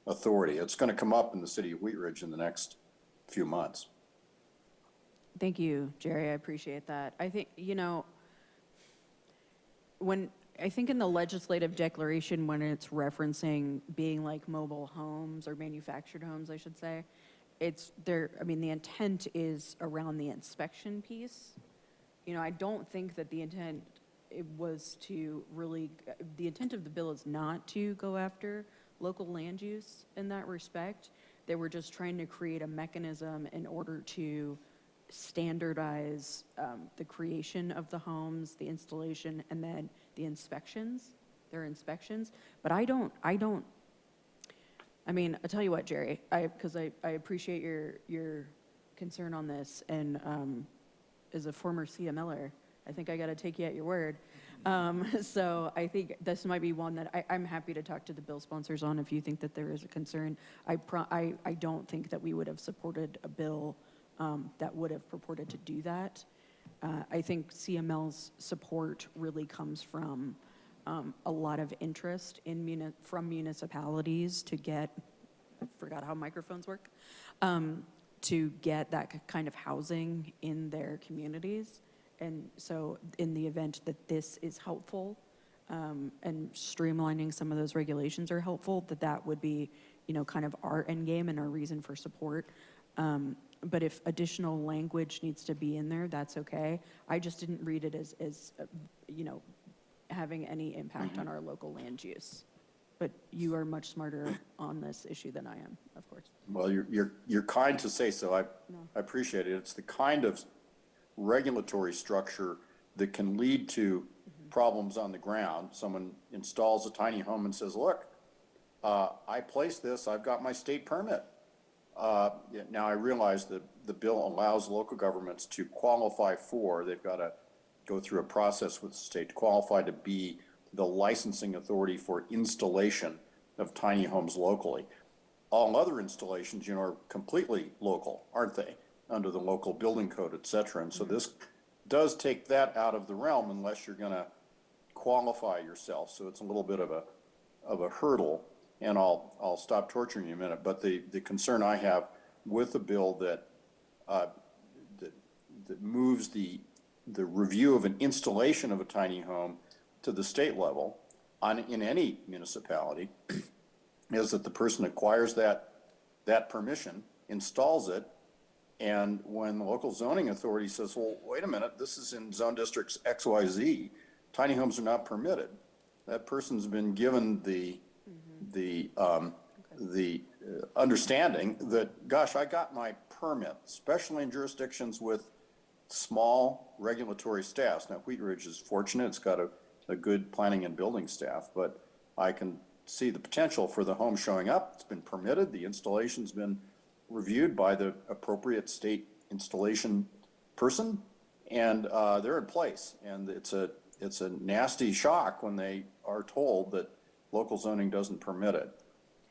authority. It's going to come up in the city of Wheat Ridge in the next few months. Thank you, Jerry. I appreciate that. I think, you know, I think in the legislative declaration, when it's referencing being like mobile homes or manufactured homes, I should say, the intent is around the inspection piece. You know, I don't think that the intent of the bill is not to go after local land use in that respect. They were just trying to create a mechanism in order to standardize the creation of the homes, the installation, and then the inspections, their inspections. But I'll tell you what, Jerry, because I appreciate your concern on this, and as a former CMLer, I think I got to take you at your word. So I think this might be one that I'm happy to talk to the bill sponsors on if you think that there is a concern. I don't think that we would have supported a bill that would have purported to do that. I think CML's support really comes from a lot of interest from municipalities to get, I forgot how microphones work, to get that kind of housing in their communities. And so in the event that this is helpful and streamlining some of those regulations are helpful, that would be, you know, kind of our end game and our reason for support. But if additional language needs to be in there, that's okay. I just didn't read it as you know, having any impact on our local land use. But you are much smarter on this issue than I am, of course. Well, you're kind to say so. I appreciate it. It's the kind of regulatory structure that can lead to problems on the ground. Someone installs a tiny home and says, look, I placed this, I've got my state permit. Now, I realize that the bill allows local governments to qualify for, they've got to go through a process with the state to qualify to be the licensing authority for installation of tiny homes locally. All other installations, you know, are completely local, aren't they? Under the local building code, et cetera. And so this does take that out of the realm unless you're going to qualify yourself. So it's a little bit of a hurdle. And I'll stop torturing you in a minute. But the concern I have with the bill that moves the review of an installation of a tiny home to the state level in any municipality is that the person acquires that permission, installs it, and when the local zoning authority says, well, wait a minute, this is in zone districts XYZ, tiny homes are not permitted. That person's been given the understanding that, gosh, I got my permit, especially in jurisdictions with small regulatory staffs. Now, Wheat Ridge is fortunate. It's got a good planning and building staff, but I can see the potential for the home showing up. It's been permitted. The installation's been reviewed by the appropriate state installation person, and they're in place. And it's a nasty shock when they are told that local zoning doesn't permit it.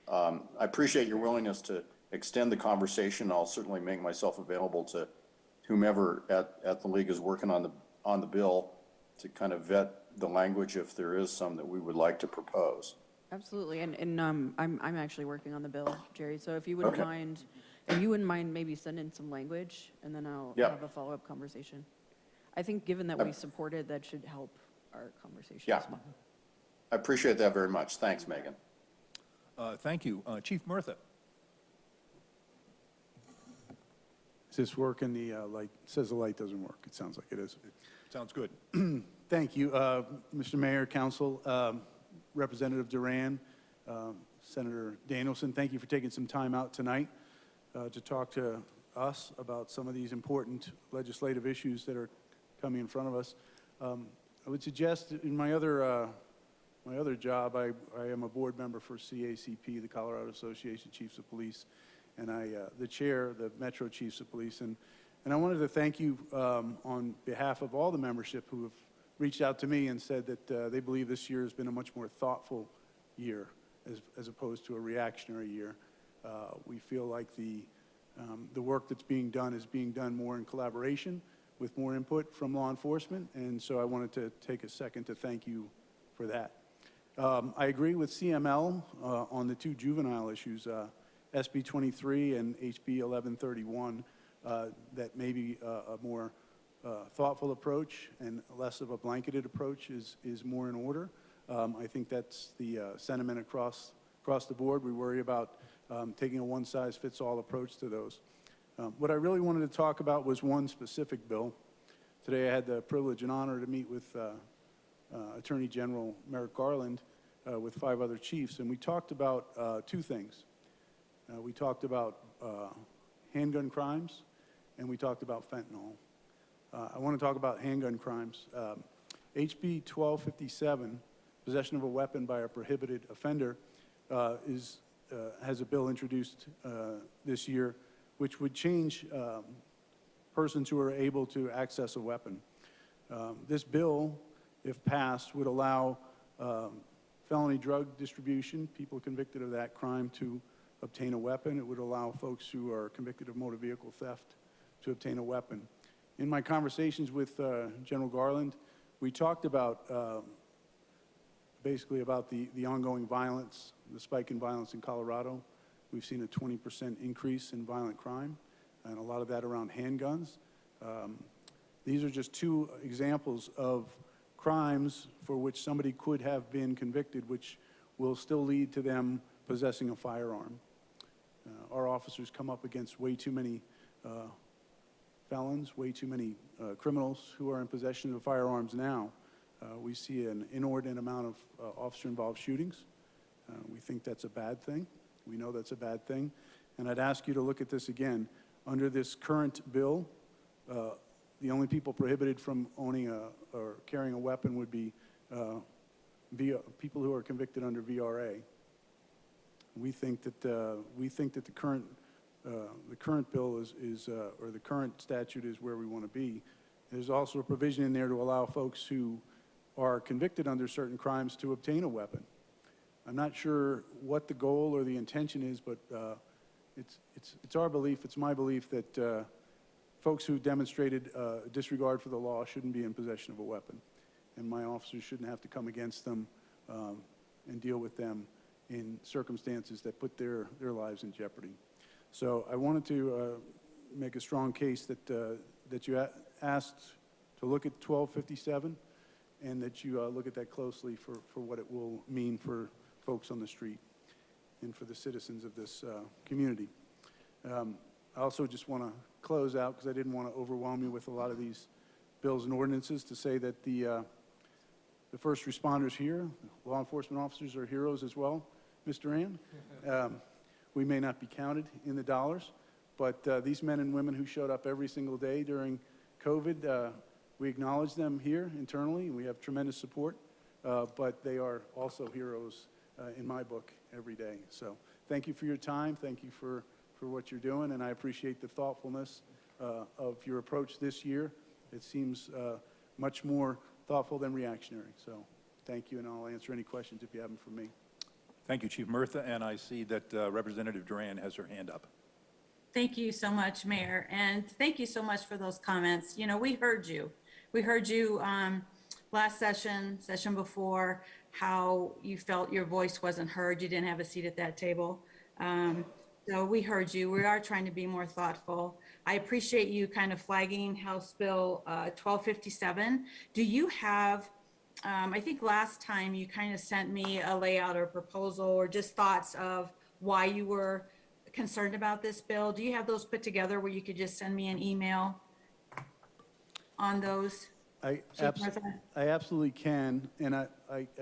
I appreciate your willingness to extend the conversation. I'll certainly make myself available to whomever at the league is working on the bill to kind of vet the language if there is some that we would like to propose. Absolutely, and I'm actually working on the bill, Jerry, so if you wouldn't Okay. mind, maybe sending some language, and then I'll Yeah. have a follow-up conversation. I think given that we support it, that should help our conversation Yeah. as well. I appreciate that very much. Thanks, Megan. Thank you. Chief Murtha. Is this working? The light, it says the light doesn't work. It sounds like it is. Sounds good. Thank you, Mr. Mayor, Council, Representative Duran, Senator Danielson. Thank you for taking some time out tonight to talk to us about some of these important legislative issues that are coming in front of us. I would suggest in my other job, I am a board member for CACP, the Colorado Association of Chiefs of Police, and the chair of the Metro Chiefs of Police. And I wanted to thank you on behalf of all the membership who have reached out to me and said that they believe this year has been a much more thoughtful year as opposed to a reactionary year. We feel like the work that's being done is being done more in collaboration with more input from law enforcement, and so I wanted to take a second to thank you for that. I agree with CML on the two juvenile issues, SB 23 and HB 1131, that maybe a more thoughtful approach and less of a blanketed approach is more in order. I think that's the sentiment across the board. We worry about taking a one-size-fits-all approach to those. What I really wanted to talk about was one specific bill. Today I had the privilege and honor to meet with Attorney General Merrick Garland with 5 other chiefs, and we talked about 2 things. We talked about handgun crimes, and we talked about fentanyl. I want to talk about handgun crimes. HB 1257, possession of a weapon by a prohibited offender, has a bill introduced this year which would change persons who are able to access a weapon. This bill, if passed, would allow felony drug distribution, people convicted of that crime, to obtain a weapon. It would allow folks who are convicted of motor vehicle theft to obtain a weapon. In my conversations with General Garland, we talked about basically about the ongoing violence, the spike in violence in Colorado. We've seen a 20% increase in violent crime, and a lot of that around handguns. These are just 2 examples of crimes for which somebody could have been convicted, which will still lead to them possessing a firearm. Our officers come up against way too many felons, way too many criminals who are in possession of firearms now. We see an inordinate amount of officer-involved shootings. We think that's a bad thing. We know that's a bad thing. And I'd ask you to look at this again. Under this current bill, the only people prohibited from owning or carrying a weapon would be people who are convicted under VRA. We think that the current the current bill or the current statute is where we want to be. There's also a provision in there to allow folks who are convicted under certain crimes to obtain a weapon. I'm not sure what the goal or the intention is, but it's our belief, it's my belief that folks who demonstrated disregard for the law shouldn't be in possession of a weapon. And my officers shouldn't have to come against them and deal with them in circumstances that put their lives in jeopardy. So I wanted to make a strong case that you asked to look at 1257 and that you look at that closely for what it will mean for folks on the street and for the citizens of this community. I also just want to close out, because I didn't want to overwhelm you with a lot of these bills and ordinances, to say that the first responders here, law enforcement officers, are heroes as well, Mr. Duran. We may not be counted in the dollars, but these men and women who showed up every single day during COVID, we acknowledge them here internally. We have tremendous support, but they are also heroes in my book every day. So thank you for your time. Thank you for what you're doing, and I appreciate the thoughtfulness of your approach this year. It seems much more thoughtful than reactionary. So thank you, and I'll answer any questions if you have them for me. Thank you, Chief Murtha, and I see that Representative Duran has her hand up. Thank you so much, Mayor, and thank you so much for those comments. You know, we heard you. We heard you last session before, how you felt your voice wasn't heard. You didn't have a seat at that table. So we heard you. We are trying to be more thoughtful. I appreciate you kind of flagging House Bill 1257. Do you have, I think last time you kind of sent me a layout or proposal or just thoughts of why you were concerned about this bill. Do you have those put together where you could just send me an email on those? I absolutely can, and I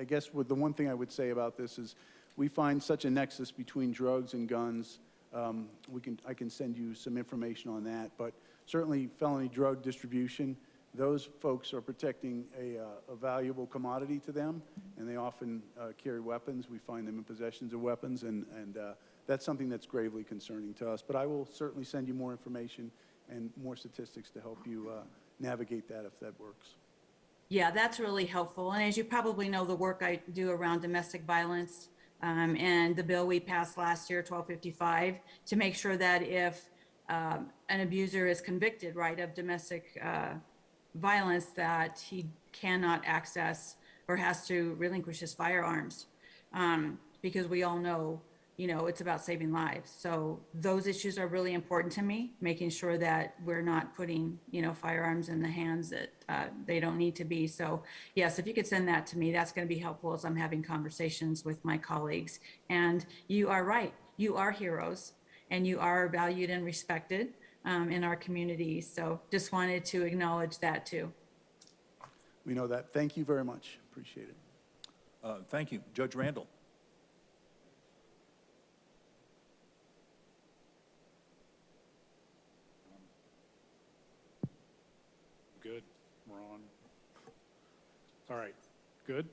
guess the one thing I would say about this is we find such a nexus between drugs and guns. I can send you some information on that, but certainly felony drug distribution, those folks are protecting a valuable commodity to them, and they often carry weapons. We find them in possessions of weapons, and that's something that's gravely concerning to us. But I will certainly send you more information and more statistics to help you navigate that if that works. Yeah, that's really helpful. And as you probably know, the work I do around domestic violence and the bill we passed last year, 1255, to make sure that if an abuser is convicted, right, of domestic violence, that he cannot access or has to relinquish his firearms, because we all know, you know, it's about saving lives. So those issues are really important to me, making sure that we're not putting, you know, firearms in the hands that they don't need to be. So yes, if you could send that to me, that's going to be helpful as I'm having conversations with my colleagues. And you are right. You are heroes, and you are valued and respected in our community. So just wanted to acknowledge that too. We know that. Thank you very much. Appreciate it. Thank you. Judge Randall. Good. We're on. All right. Good.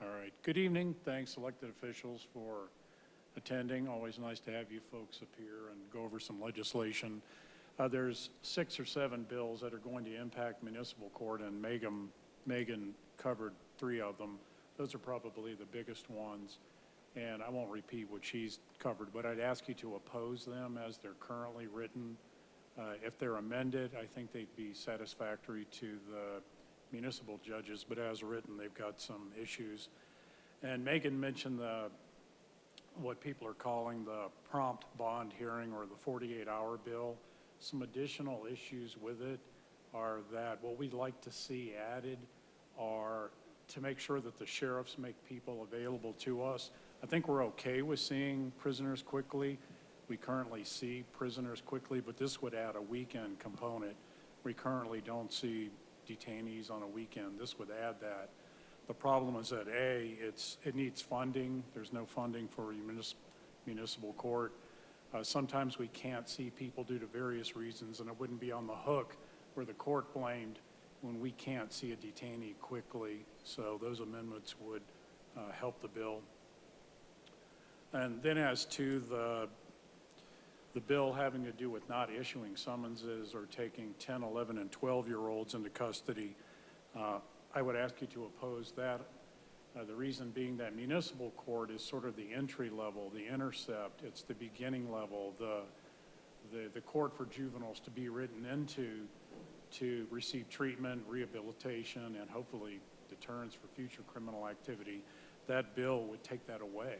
All right. Good evening. Thanks, elected officials, for attending. Always nice to have you folks up here and go over some legislation. There's 6 or 7 bills that are going to impact municipal court, and Megan covered 3 of them. Those are probably the biggest ones, and I won't repeat what she's covered, but I'd ask you to oppose them as they're currently written. If they're amended, I think they'd be satisfactory to the municipal judges, but as written, they've got some issues. And Megan mentioned what people are calling the prompt bond hearing, or the 48-hour bill. Some additional issues with it are that what we'd like to see added are to make sure that the sheriffs make people available to us. I think we're okay with seeing prisoners quickly. We currently see prisoners quickly, but this would add a weekend component. We currently don't see detainees on a weekend. This would add that. The problem is that it needs funding. There's no funding for municipal court. Sometimes we can't see people due to various reasons, and it wouldn't be on the hook where the court blamed when we can't see a detainee quickly. So those amendments would help the bill. And then as to the bill having to do with not issuing summonses or taking 10, 11, and 12-year-olds into custody, I would ask you to oppose that. The reason being that municipal court is sort of the entry level, the intercept, it's the beginning level, the court for juveniles to be written into to receive treatment, rehabilitation, and hopefully deterrence for future criminal activity. That bill would take that away.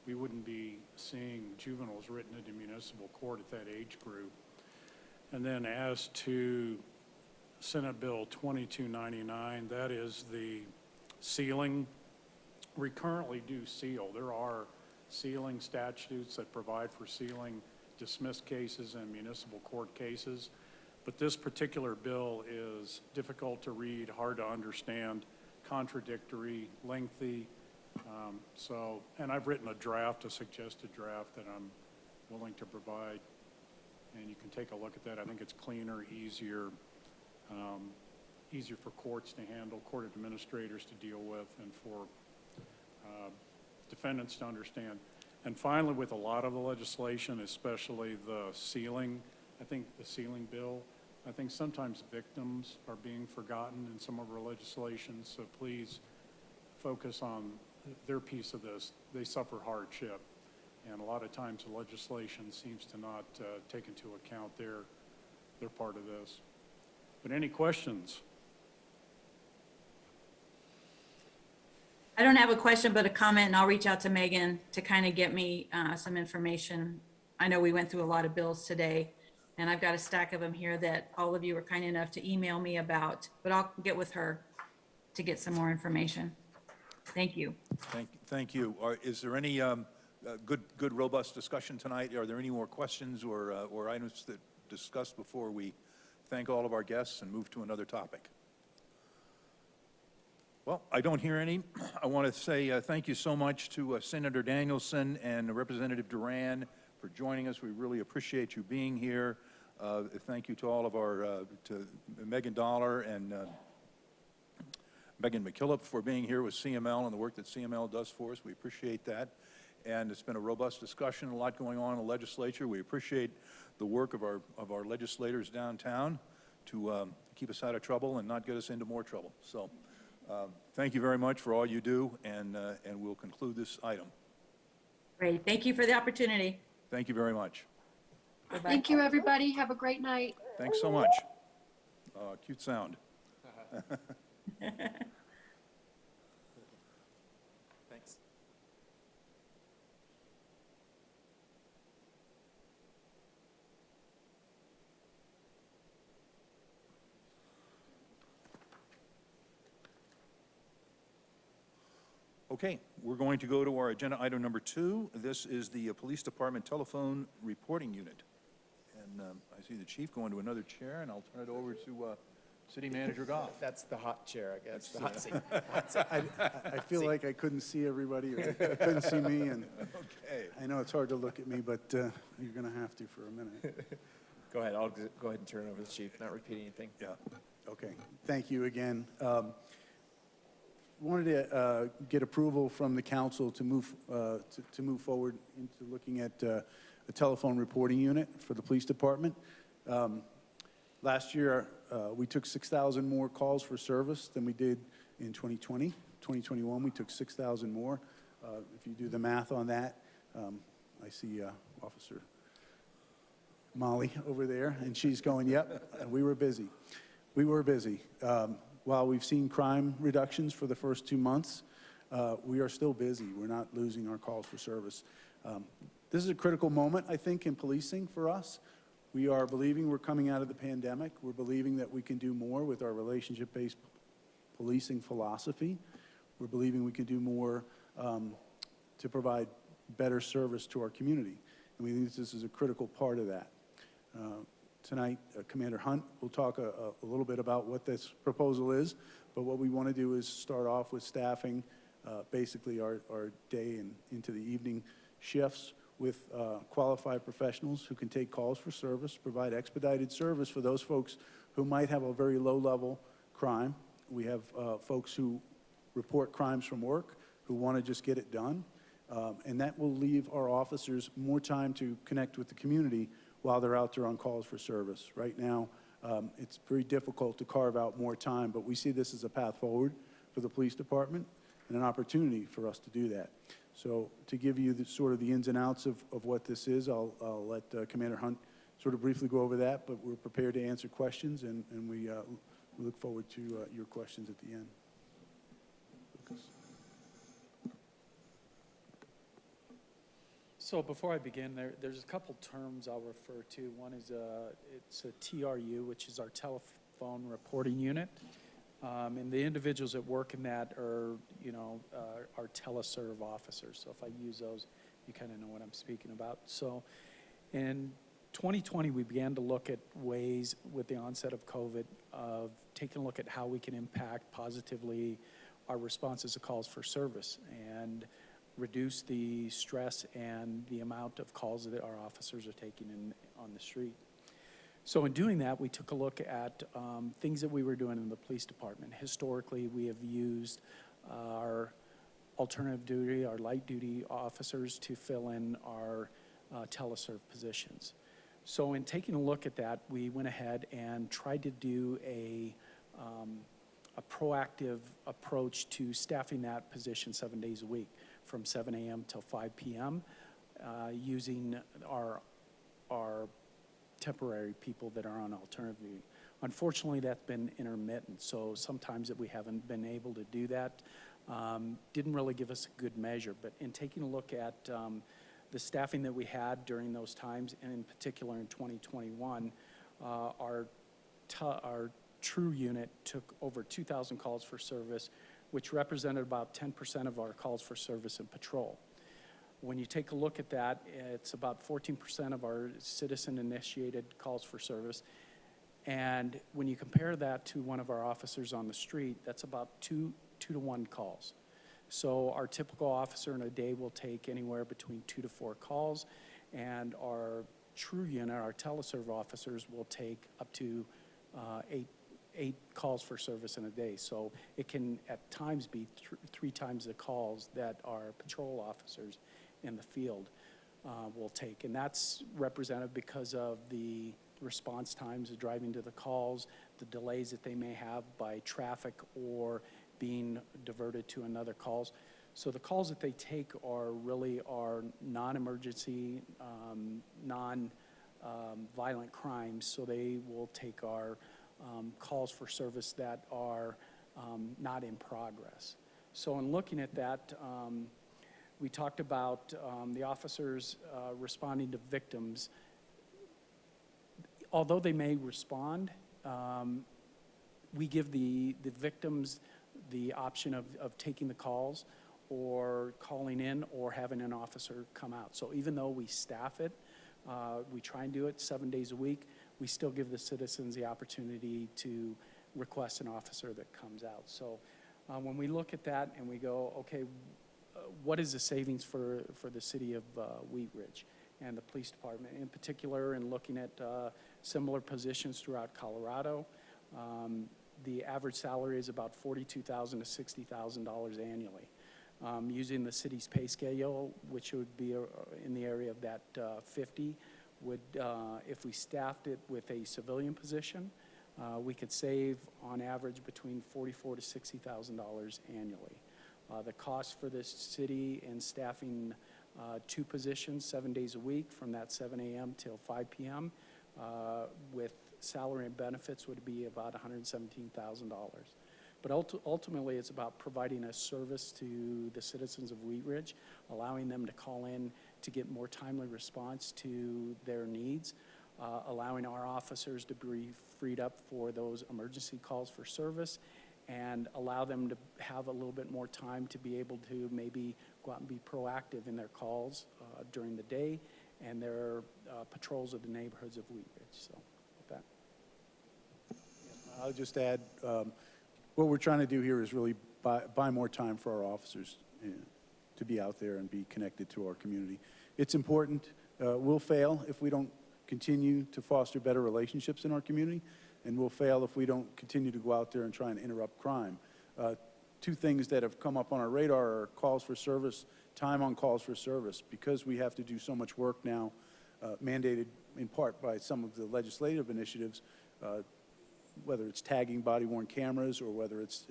We wouldn't be seeing juveniles written into municipal court at that age group. And then as to Senate Bill 2299, that is the sealing. We currently do seal. There are sealing statutes that provide for sealing dismissed cases and municipal court cases. But this particular bill is difficult to read, hard to understand, contradictory, lengthy. And I've written a draft, a suggested draft that I'm willing to provide, and you can take a look at that. I think it's cleaner, easier for courts to handle, court administrators to deal with, and for defendants to understand. And finally, with a lot of the legislation, especially the sealing, I think the sealing bill, I think sometimes victims are being forgotten in some of our legislation, so please focus on their piece of this. They suffer hardship, and a lot of times the legislation seems to not take into account their part of this. But any questions? I don't have a question, but a comment, and I'll reach out to Megan to kind of get me some information. I know we went through a lot of bills today, and I've got a stack of them here that all of you were kind enough to email me about, but I'll get with her to get some more information. Thank you. Thank you. Is there any good, robust discussion tonight? Are there any more questions or items that discussed before we thank all of our guests and move to another topic? Well, I don't hear any. I want to say thank you so much to Senator Danielson and Representative Duran for joining us. We really appreciate you being here. Thank you to all of to Megan Dollar and Megan McKillop for being here with CML and the work that CML does for us. We appreciate that. And it's been a robust discussion, a lot going on in the legislature. We appreciate the work of our legislators downtown to keep us out of trouble and not get us into more trouble. So thank you very much for all you do, and we'll conclude this item. Great. Thank you for the opportunity. Thank you very much. Bye-bye. Thank you, everybody. Have a great night. Thanks so much. Cute sound. Thanks. Okay, we're going to go to our agenda item number 2. This is the Police Department Telephone Reporting Unit. And I see the chief going to another chair, and I'll turn it over to City Manager Goff. That's the hot chair, I guess. The hot seat. I feel like I couldn't see everybody, or they couldn't see me, and Okay. I know it's hard to look at me, but you're going to have to for a minute. Go ahead, I'll go ahead and turn it over to the chief, not repeat anything. Yeah. Okay, thank you again. Wanted to get approval from the council to move forward into looking at a telephone reporting unit for the police department. Last year, we took 6,000 more calls for service than we did in 2020. 2021, we took 6,000 more. If you do the math on that, I see Officer Molly over there, and she's going, yep, we were busy. We were busy. While we've seen crime reductions for the first 2 months, we are still busy. We're not losing our calls for service. This is a critical moment, I think, in policing for us. We are believing we're coming out of the pandemic. We're believing that we can do more with our relationship-based policing philosophy. We're believing we can do more to provide better service to our community. And we think this is a critical part of that. Tonight, Commander Hunt will talk a little bit about what this proposal is, but what we want to do is start off with staffing basically our day and into the evening shifts with qualified professionals who can take calls for service, provide expedited service for those folks who might have a very low-level crime. We have folks who report crimes from work who want to just get it done. And that will leave our officers more time to connect with the community while they're out there on calls for service. Right now, it's very difficult to carve out more time, but we see this as a path forward for the police department and an opportunity for us to do that. So to give you the, sort of the ins and outs of what this is, I'll let Commander Hunt sort of briefly go over that, but we're prepared to answer questions, and we look forward to your questions at the end. Lucas. So before I begin, there's a couple terms I'll refer to. One is it's a TRU, which is our telephone reporting unit. And the individuals that work in that are, our teleserve officers. So if I use those, you kind of know what I'm speaking about. So in 2020, we began to look at ways with the onset of COVID of taking a look at how we can impact positively our responses to calls for service and reduce the stress and the amount of calls that our officers are taking on the street. So in doing that, we took a look at things that we were doing in the police department. Historically, we have used our alternative duty, our light duty officers to fill in our teleserve positions. So in taking a look at that, we went ahead and tried to do a proactive approach to staffing that position 7 days a week, from 7 a.m. till 5 p.m., using our temporary people that are on alternative duty. Unfortunately, that's been intermittent, so sometimes that we haven't been able to do that. Didn't really give us a good measure, but in taking a look at the staffing that we had during those times, and in particular in 2021, our true unit took over 2,000 calls for service, which represented about 10% of our calls for service and patrol. When you take a look at that, it's about 14% of our citizen-initiated calls for service. And when you compare that to one of our officers on the street, that's about two to 1 calls. So our typical officer in a day will take anywhere between 2 to 4 calls, and our true unit, our teleserve officers, will take up to 8 calls for service in a day. So it can at times be 3 times the calls that our patrol officers in the field will take. And that's represented because of the response times of driving to the calls, the delays that they may have by traffic or being diverted to another calls. So the calls that they take are really our non-emergency, non-violent crimes. So they will take our calls for service that are not in progress. So in looking at that, we talked about the officers responding to victims. Although they may respond, we give the victims the option of taking the calls or calling in or having an officer come out. So even though we staff it, we try and do it 7 days a week, we still give the citizens the opportunity to request an officer that comes out. So when we look at that and we go, okay, what is the savings for the city of Wheat Ridge and the police department in particular, and looking at similar positions throughout Colorado, the average salary is about $42,000 to $60,000 annually. Using the city's pay scale, which would be in the area of that 50, would, if we staffed it with a civilian position, we could save on average between $44,000 to $60,000 annually. The cost for this city in staffing 2 positions 7 days a week from that 7 a.m. till 5 p.m. With salary and benefits would be about $117,000. But ultimately, it's about providing a service to the citizens of Wheat Ridge, allowing them to call in to get more timely response to their needs, allowing our officers to be freed up for those emergency calls for service, and allow them to have a little bit more time to be able to maybe go out and be proactive in their calls during the day and their patrols of the neighborhoods of Wheat Ridge. So with that. I'll just add, what we're trying to do here is really buy more time for our officers to be out there and be connected to our community. It's important. We'll fail if we don't continue to foster better relationships in our community, and we'll fail if we don't continue to go out there and try and interrupt crime. two things that have come up on our radar are calls for service, time on calls for service. Because we have to do so much work now, mandated in part by some of the legislative initiatives, whether it's tagging body-worn cameras or whether it's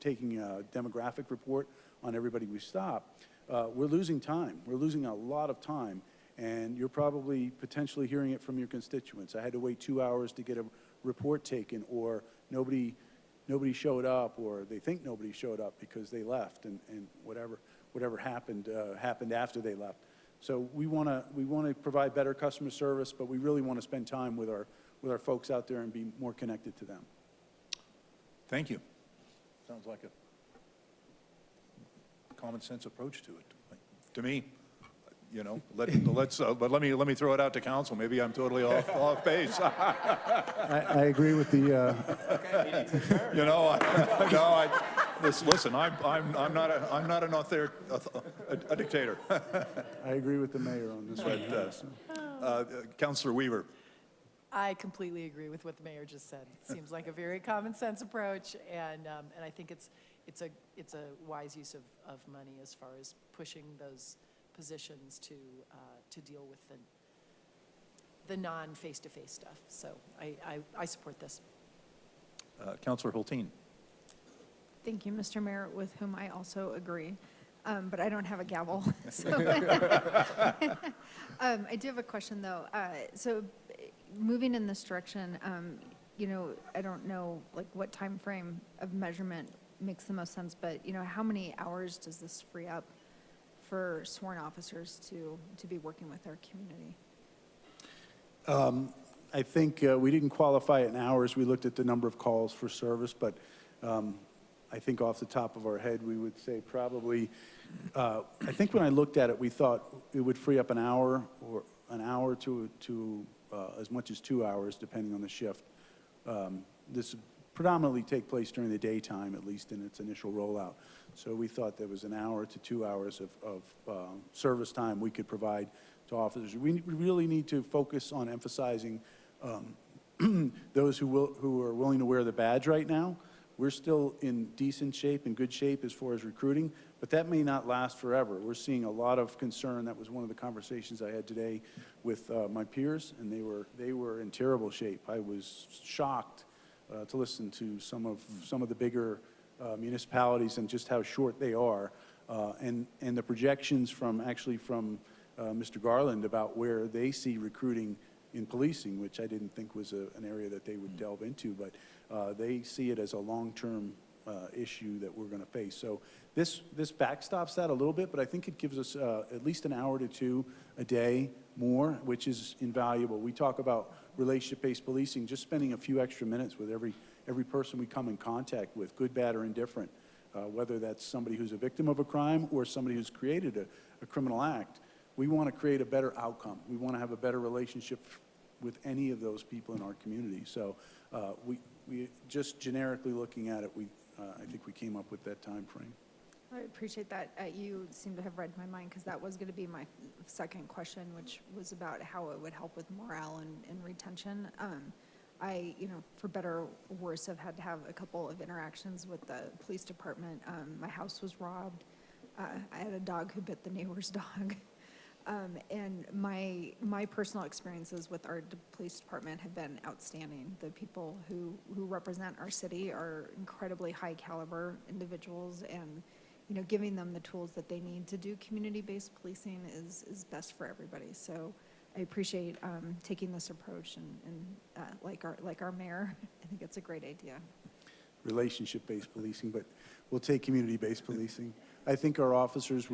taking a demographic report on everybody we stop, we're losing time. We're losing a lot of time, and you're probably potentially hearing it from your constituents. I had to wait 2 hours to get a report taken, or nobody showed up, or they think nobody showed up because they left, and whatever happened happened after they left. So we want to provide better customer service, but we really want to spend time with our folks out there and be more connected to them. Thank you. Sounds like a common sense approach to it. To me, you know, but let me throw it out to council. Maybe I'm totally off base. I agree with the. You know, listen. I'm not a dictator. I agree with the mayor on this one. Councilor Weaver. I completely agree with what the mayor just said. It seems like a very common sense approach, and I think it's a wise use of money as far as pushing those positions to deal with the non-face-to-face stuff. So I support this. Councilor Hulteen. Thank you, Mr. Mayor, with whom I also agree. But I don't have a gavel. So I do have a question, though. So moving in this direction, you know, I don't know like what time frame of measurement makes the most sense, but you know, how many hours does this free up for sworn officers to be working with our community? I think we didn't qualify it in hours. We looked at the number of calls for service, but I think off the top of our head, we would say probably, I think when I looked at it, we thought it would free up an hour to as much as 2 hours, depending on the shift. This would predominantly take place during the daytime, at least in its initial rollout. So we thought there was an hour to 2 hours of service time we could provide to officers. We really need to focus on emphasizing those who are willing to wear the badge right now. We're still in decent shape, in good shape as far as recruiting, but that may not last forever. We're seeing a lot of concern. That was one of the conversations I had today with my peers, and they were in terrible shape. I was shocked to listen to some of the bigger municipalities and just how short they are, and the projections from Mr. Garland about where they see recruiting in policing, which I didn't think was an area that they would delve into, but they see it as a long-term issue that we're going to face. So this backstops that a little bit, but I think it gives us at least an hour to two a day more, which is invaluable. We talk about relationship-based policing, just spending a few extra minutes with every person we come in contact with, good, bad, or indifferent, whether that's somebody who's a victim of a crime or somebody who's created a criminal act. We want to create a better outcome. We want to have a better relationship with any of those people in our community. So we just generically looking at it, I think we came up with that time frame. I appreciate that. You seem to have read my mind, because that was going to be my second question, which was about how it would help with morale and retention. I, for better or worse, have had to have a couple of interactions with the police department. My house was robbed. I had a dog who bit the neighbor's dog. And my personal experiences with our police department have been outstanding. The people who represent our city are incredibly high caliber individuals, and giving them the tools that they need to do community-based policing is best for everybody. So I appreciate taking this approach, and like our mayor, I think it's a great idea. Relationship-based policing, but we'll take community-based policing. I think our officers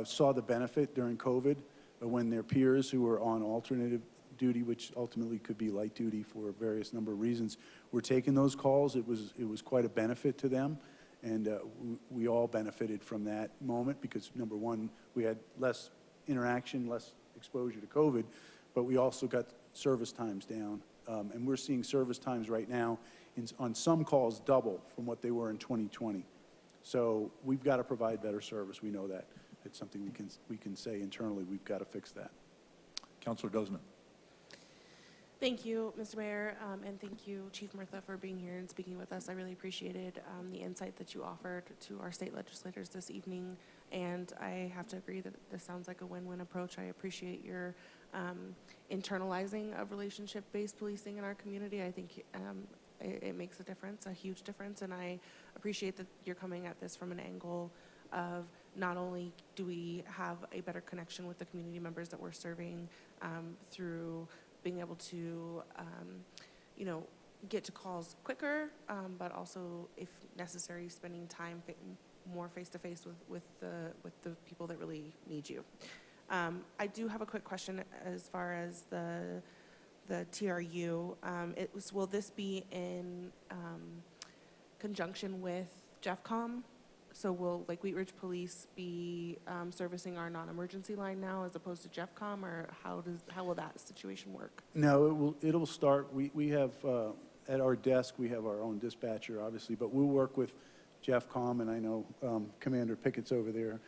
saw the benefit during COVID when their peers who were on alternative duty, which ultimately could be light duty for various number of reasons, were taking those calls. It was quite a benefit to them, and we all benefited from that moment because, number one, we had less interaction, less exposure to COVID, but we also got service times down. And we're seeing service times right now on some calls double from what they were in 2020. So we've got to provide better service. We know that. It's something we can say internally. We've got to fix that. Councilor Dozman. Thank you, Mr. Mayor, and thank you, Chief Murtha, for being here and speaking with us. I really appreciated the insight that you offered to our state legislators this evening, and I have to agree that this sounds like a win-win approach. I appreciate your internalizing of relationship-based policing in our community. I think it makes a difference, a huge difference, and I appreciate that you're coming at this from an angle of not only do we have a better connection with the community members that we're serving through being able to, get to calls quicker, but also, if necessary, spending time more face-to-face with the people that really need you. I do have a quick question as far as the TRU. Will this be in conjunction with JeffCom? So will Wheat Ridge Police be servicing our non-emergency line now as opposed to JeffCom, or how will that situation work? No, it'll start, we have, at our desk, we have our own dispatcher, obviously, but we'll work with JeffCom, and I know Commander Pickett's over there,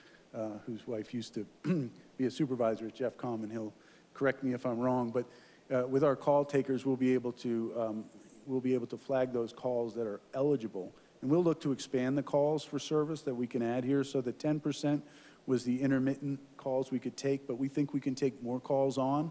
whose wife used to be a supervisor at JeffCom, and he'll correct me if I'm wrong, but with our call takers, we'll be able to flag those calls that are eligible. And we'll look to expand the calls for service that we can add here. So the 10% was the intermittent calls we could take, but we think we can take more calls on.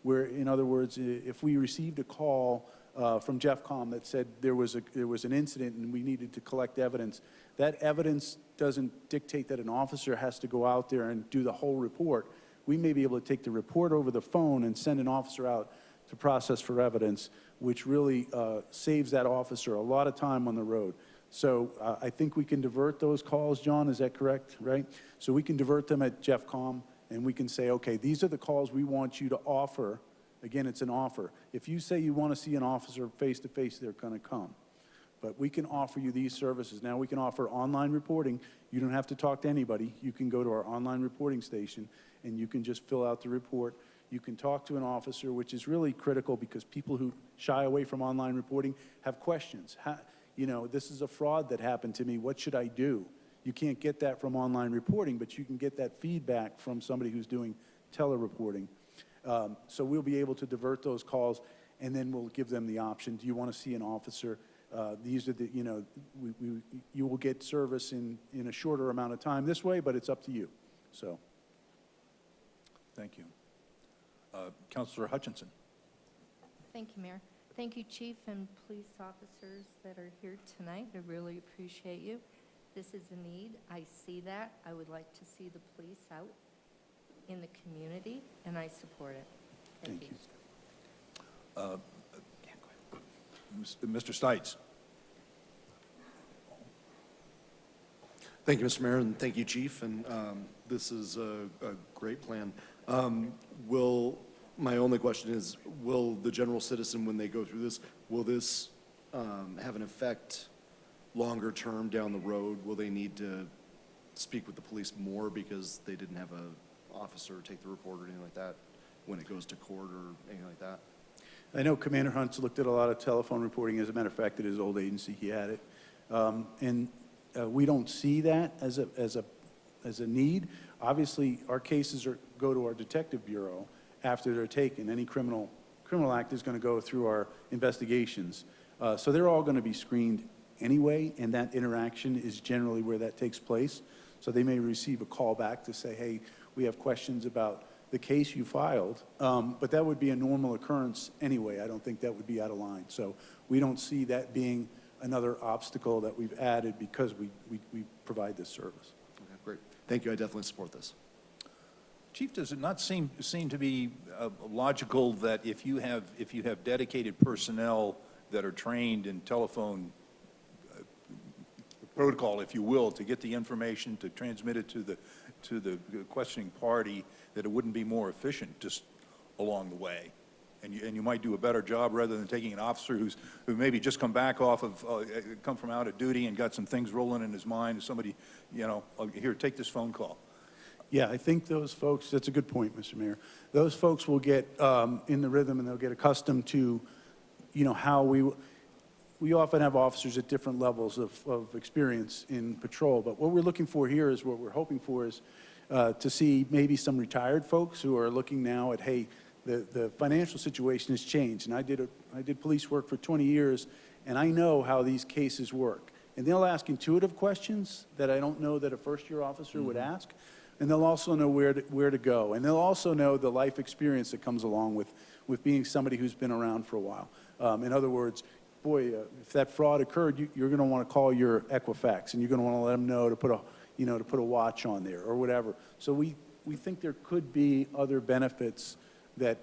Where, in other words, if we received a call from JeffCom that said there was an incident and we needed to collect evidence, that evidence doesn't dictate that an officer has to go out there and do the whole report. We may be able to take the report over the phone and send an officer out to process for evidence, which really saves that officer a lot of time on the road. So I think we can divert those calls, John, is that correct, right? So we can divert them at JeffCom, and we can say, okay, these are the calls we want you to offer. Again, it's an offer. If you say you want to see an officer face-to-face, they're going to come. But we can offer you these services. Now we can offer online reporting. You don't have to talk to anybody. You can go to our online reporting station, and you can just fill out the report. You can talk to an officer, which is really critical because people who shy away from online reporting have questions. This is a fraud that happened to me. What should I do? You can't get that from online reporting, but you can get that feedback from somebody who's doing telereporting. So we'll be able to divert those calls, and then we'll give them the option. Do you want to see an officer? These are the, you will get service in a shorter amount of time this way, but it's up to you. So. Thank you. Councilor Hutchinson. Thank you, Mayor. Thank you, Chief and police officers that are here tonight. I really appreciate you. This is a need. I see that. I would like to see the police out in the community, and I support it. Thank you. Mr. Stites. Thank you, Mr. Mayor, and thank you, Chief. And this is a great plan. My only question is, will the general citizen, when they go through this, will this have an effect longer term down the road? Will they need to speak with the police more because they didn't have an officer take the report or anything like that when it goes to court or anything like that? I know Commander Hunt's looked at a lot of telephone reporting. As a matter of fact, at his old agency, he had it. We don't see that as a need. Obviously, our cases go to our detective bureau after they're taken. Any criminal act is going to go through our investigations. So they're all going to be screened anyway, and that interaction is generally where that takes place. So they may receive a call back to say, hey, we have questions about the case you filed, but that would be a normal occurrence anyway. I don't think that would be out of line. So we don't see that being another obstacle that we've added because we provide this service. Okay, great. Thank you. I definitely support this. Chief, does it not seem to be logical that if you have dedicated personnel that are trained in telephone protocol, if you will, to get the information, to transmit it to the questioning party, that it wouldn't be more efficient just along the way? And you might do a better job rather than taking an officer who maybe just come from out of duty and got some things rolling in his mind. Somebody, here, take this phone call. Yeah, I think those folks, that's a good point, Mr. Mayor. Those folks will get in the rhythm, and they'll get accustomed to, how we often have officers at different levels of experience in patrol. But what we're looking for here is, what we're hoping for is to see maybe some retired folks who are looking now at, hey, The financial situation has changed, and I did police work for 20 years, and I know how these cases work. And they'll ask intuitive questions that I don't know that a first-year officer would ask, and they'll also know where to go. And they'll also know the life experience that comes along with being somebody who's been around for a while. In other words, boy, if that fraud occurred, you're going to want to call your Equifax, and you're going to want to let them know to put a watch on there or whatever. So we think there could be other benefits that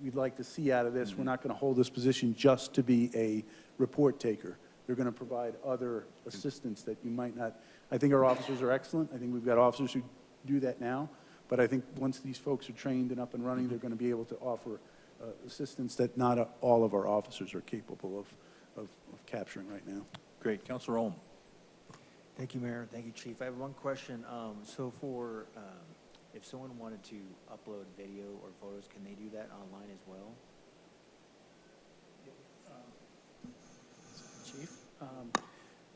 we'd like to see out of this. We're not going to hold this position just to be a report taker. They're going to provide other assistance that you might not. I think our officers are excellent. I think we've got officers who do that now. But I think once these folks are trained and up and running, they're going to be able to offer assistance that not all of our officers are capable of capturing right now. Great. Councilor Ohm. Thank you, Mayor. Thank you, Chief. I have one question. So for, if someone wanted to upload video or photos, can they do that online as well? Chief?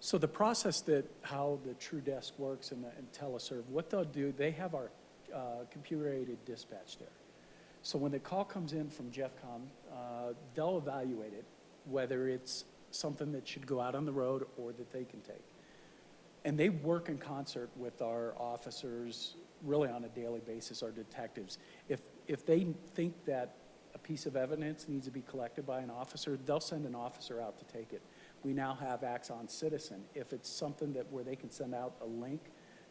So the process that, how the True Desk works and teleserve, what they'll do, they have our computer-aided dispatch there. So when the call comes in from JeffCom, they'll evaluate it, whether it's something that should go out on the road or that they can take. And they work in concert with our officers really on a daily basis, our detectives. If they think that a piece of evidence needs to be collected by an officer, they'll send an officer out to take it. We now have Axon Citizen. If it's something that where they can send out a link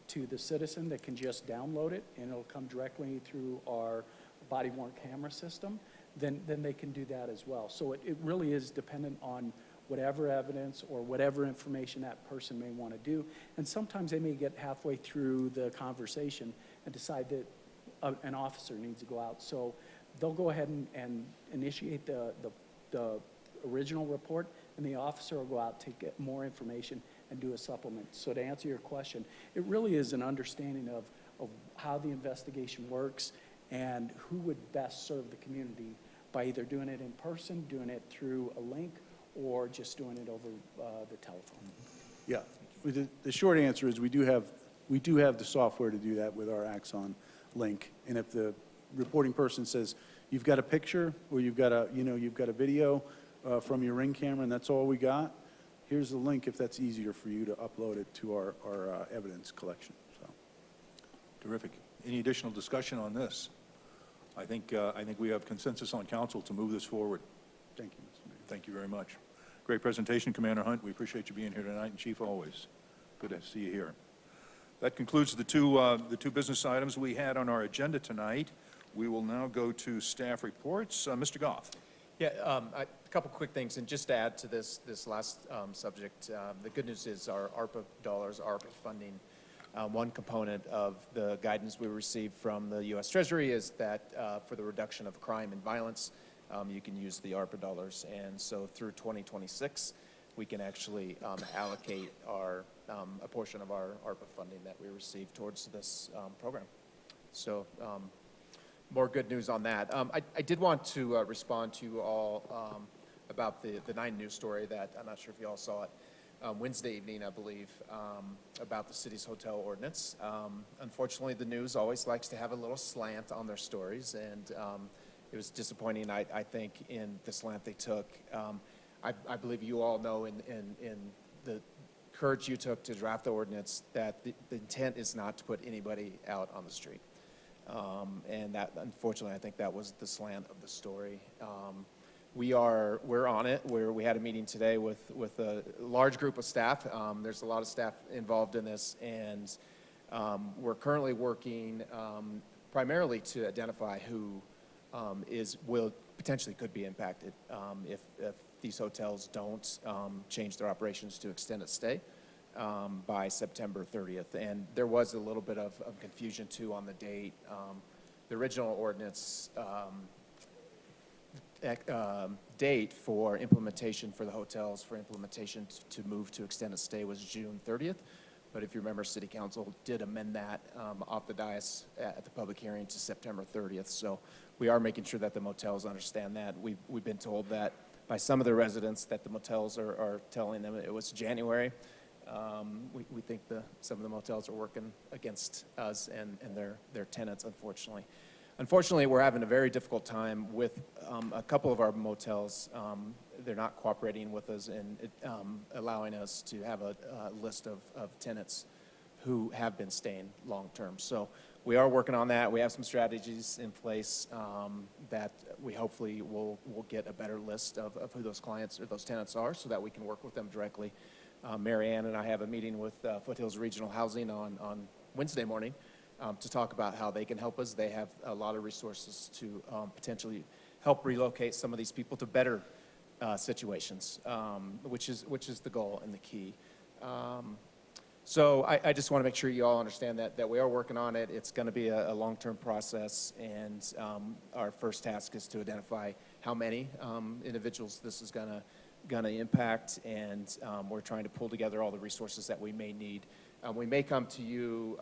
to the citizen that can just download it and it'll come directly through our body-worn camera system, then they can do that as well. So it really is dependent on whatever evidence or whatever information that person may want to do. And sometimes they may get halfway through the conversation and decide that an officer needs to go out. So they'll go ahead and initiate the original report, and the officer will go out, take more information, and do a supplement. So to answer your question, it really is an understanding of how the investigation works and who would best serve the community by either doing it in person, doing it through a link, or just doing it over the telephone. Yeah, the short answer is we do have the software to do that with our Axon link. And if the reporting person says you've got a picture or you've got a video from your Ring camera and that's all we got, here's the link if that's easier for you to upload it to our evidence collection. So, Terrific. Any additional discussion on this? I think we have consensus on council to move this forward. thank you, Mr. Mayor. Thank you very much. Great presentation, Commander Hunt. We appreciate you being here tonight, and Chief, always. Good to see you here. That concludes the two business items we had on our agenda tonight. We will now go to staff reports. Mr. Goff. Yeah, a couple quick things, and just to add to this last subject, the good news is our ARPA dollars, ARPA funding, one component of the guidance we received from the U.S. Treasury is that for the reduction of crime and violence, you can use the ARPA dollars. And so through 2026, we can actually allocate a portion of our ARPA funding that we receive towards this program. So more good news on that. I did want to respond to you all about the 9 News story that I'm not sure if you all saw it. Wednesday evening, I believe, about the city's hotel ordinance. Unfortunately, the news always likes to have a little slant on their stories, and it was disappointing, I think, in the slant they took. I believe you all know in the courage you took to draft the ordinance that the intent is not to put anybody out on the street. And that, unfortunately, I think that was the slant of the story. We're on it. We had a meeting today with a large group of staff. There's a lot of staff involved in this, and we're currently working primarily to identify who potentially could be impacted if these hotels don't change their operations to extended stay by September 30th. And there was a little bit of confusion too on the date. The original ordinance date for implementation for the hotels for implementation to move to extended stay was June 30th. But if you remember, City Council did amend that off the dais at the public hearing to September 30th. So we are making sure that the motels understand that. We've been told that by some of the residents that the motels are telling them it was January. We think some of the motels are working against us and their tenants, unfortunately. Unfortunately, we're having a very difficult time with a couple of our motels. They're not cooperating with us and allowing us to have a list of tenants who have been staying long-term. So we are working on that. We have some strategies in place that we hopefully will get a better list of who those clients or those tenants are so that we can work with them directly. Mary Ann and I have a meeting with Foothills Regional Housing on Wednesday morning to talk about how they can help us. They have a lot of resources to potentially help relocate some of these people to better situations, which is the goal and the key. So I just want to make sure you all understand that we are working on it. It's going to be a long-term process, and our first task is to identify how many individuals this is going to impact, and we're trying to pull together all the resources that we may need. We may come to you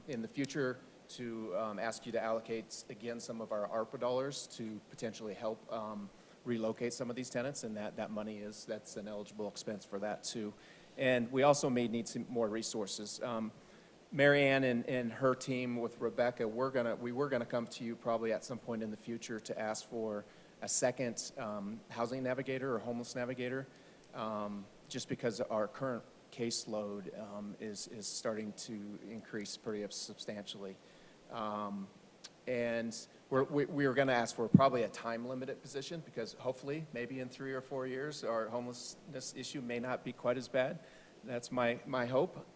in the future to ask you to allocate, again, some of our ARPA dollars to potentially help relocate some of these tenants, and that money that's an eligible expense for that too. And we also may need some more resources. Mary Ann and her team with Rebecca, we were gonna come to you probably at some point in the future to ask for a second housing navigator or homeless navigator, just because our current caseload is starting to increase pretty substantially. And we were going to ask for probably a time-limited position because hopefully, maybe in 3 or 4 years, our homelessness issue may not be quite as bad. That's my hope.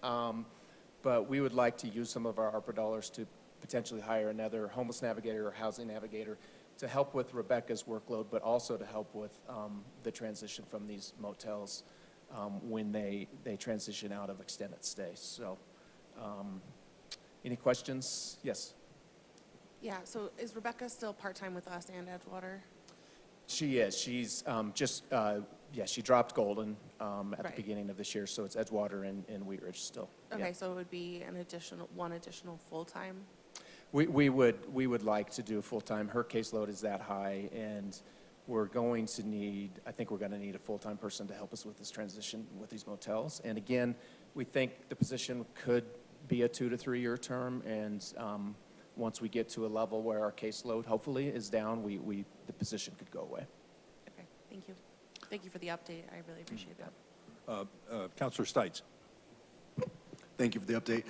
But we would like to use some of our ARPA dollars to potentially hire another homeless navigator or housing navigator to help with Rebecca's workload, but also to help with the transition from these motels when they transition out of extended stay. So, any questions? Yes. Yeah, so is Rebecca still part-time with us and Edgewater? She is. She's she dropped Golden at the beginning of this year, so it's Edgewater and Wheat Ridge still. Okay, Yeah. so it would be one additional full-time? We would like to do full-time. Her caseload is that high, and we're going to need a full-time person to help us with this transition with these motels. And again, we think the position could be a 2 to 3 year term, and once we get to a level where our caseload hopefully is down, the position could go away. Okay, thank you. Thank you for the update. I really appreciate that. Councilor Stites. Thank you for the update.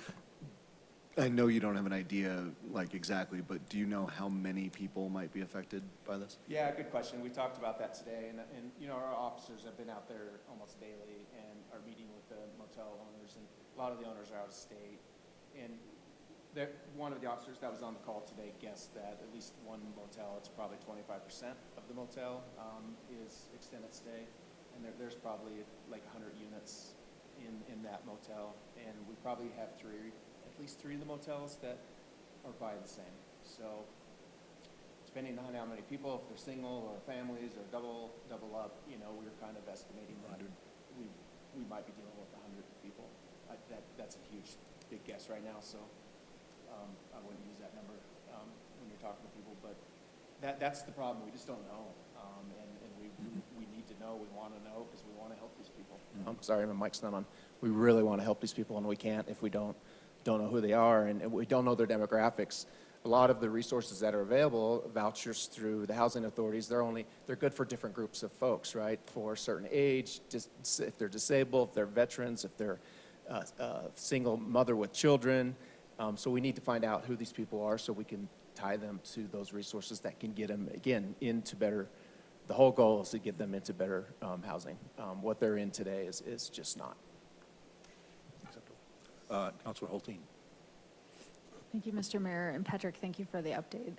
I know you don't have an idea like exactly, but do you know how many people might be affected by this? Yeah, good question. We talked about that today, and our officers have been out there almost daily and are meeting with the motel owners, and a lot of the owners are out of state. And one of the officers that was on the call today guessed that at least one motel, it's probably 25% of the motel is extended stay, and there's probably like 100 units in that motel, and we probably have at least three of the motels that are probably the same. So depending on how many people, if they're single or families or double up, we're kind of estimating that we might be dealing with 100 people. That's a huge, big guess right now, so I wouldn't use that number when you're talking to people, but that's the problem. We just don't know, and we need to know. We want to know because we want to help these people. I'm sorry, my mic's not on. We really want to help these people, and we can't if we don't know who they are, and we don't know their demographics. A lot of the resources that are available, vouchers through the housing authorities, they're good for different groups of folks, right? For a certain age, just if they're disabled, if they're veterans, if they're a single mother with children. So we need to find out who these people are so we can tie them to those resources that can get them, again, into better. The whole goal is to get them into better housing. What they're in today is just not. Councilor Holteen. Thank you, Mr. Mayor, and Patrick, thank you for the update.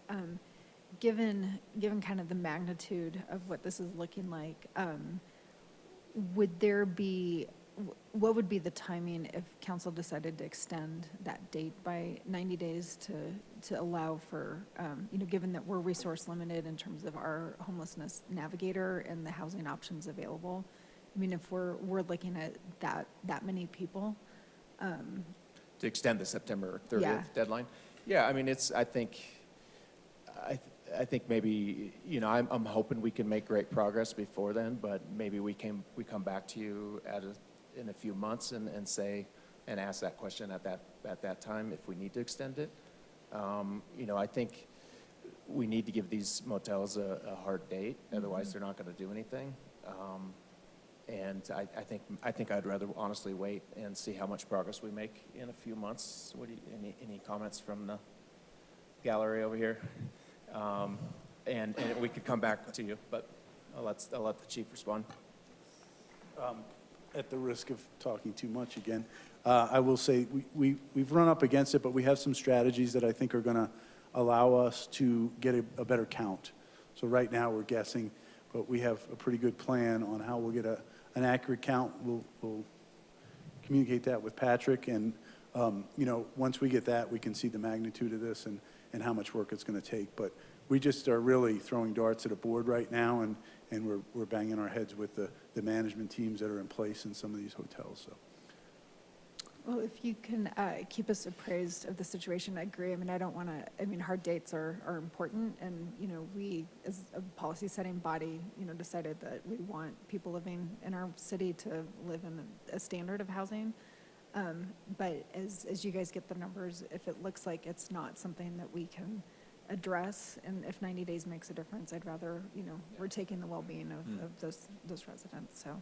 Given kind of the magnitude of what this is looking like, what would be the timing if council decided to extend that date by 90 days to allow for, given that we're resource limited in terms of our homelessness navigator and the housing options available? I mean, if we're looking at that many people. To extend the September 30th Yeah. deadline? Yeah, I mean, I think maybe, I'm hoping we can make great progress before then, but maybe we come back to you in a few months and ask that question at that time if we need to extend it. I think we need to give these motels a hard date, otherwise they're not going to do anything. And I think I'd rather honestly wait and see how much progress we make in a few months. What do you, any comments from the gallery over here? And we could come back to you, but I'll let the chief respond. At the risk of talking too much again, I will say we've run up against it, but we have some strategies that I think are going to allow us to get a better count. So right now we're guessing, but we have a pretty good plan on how we'll get an accurate count. We'll communicate that with Patrick, and you know, once we get that, we can see the magnitude of this and how much work it's going to take. But we just are really throwing darts at a board right now, and we're banging our heads with the management teams that are in place in some of these hotels. So. Well, if you can keep us appraised of the situation, I agree. I mean, I don't want to, I mean, hard dates are important. And, you know, we, as a policy setting body, you know, decided that we want people living in our city to live in a standard of housing. But as you guys get the numbers, if it looks like it's not something that we can address, and if 90 days makes a difference, I'd rather, you know, we're taking the well-being of those residents. So,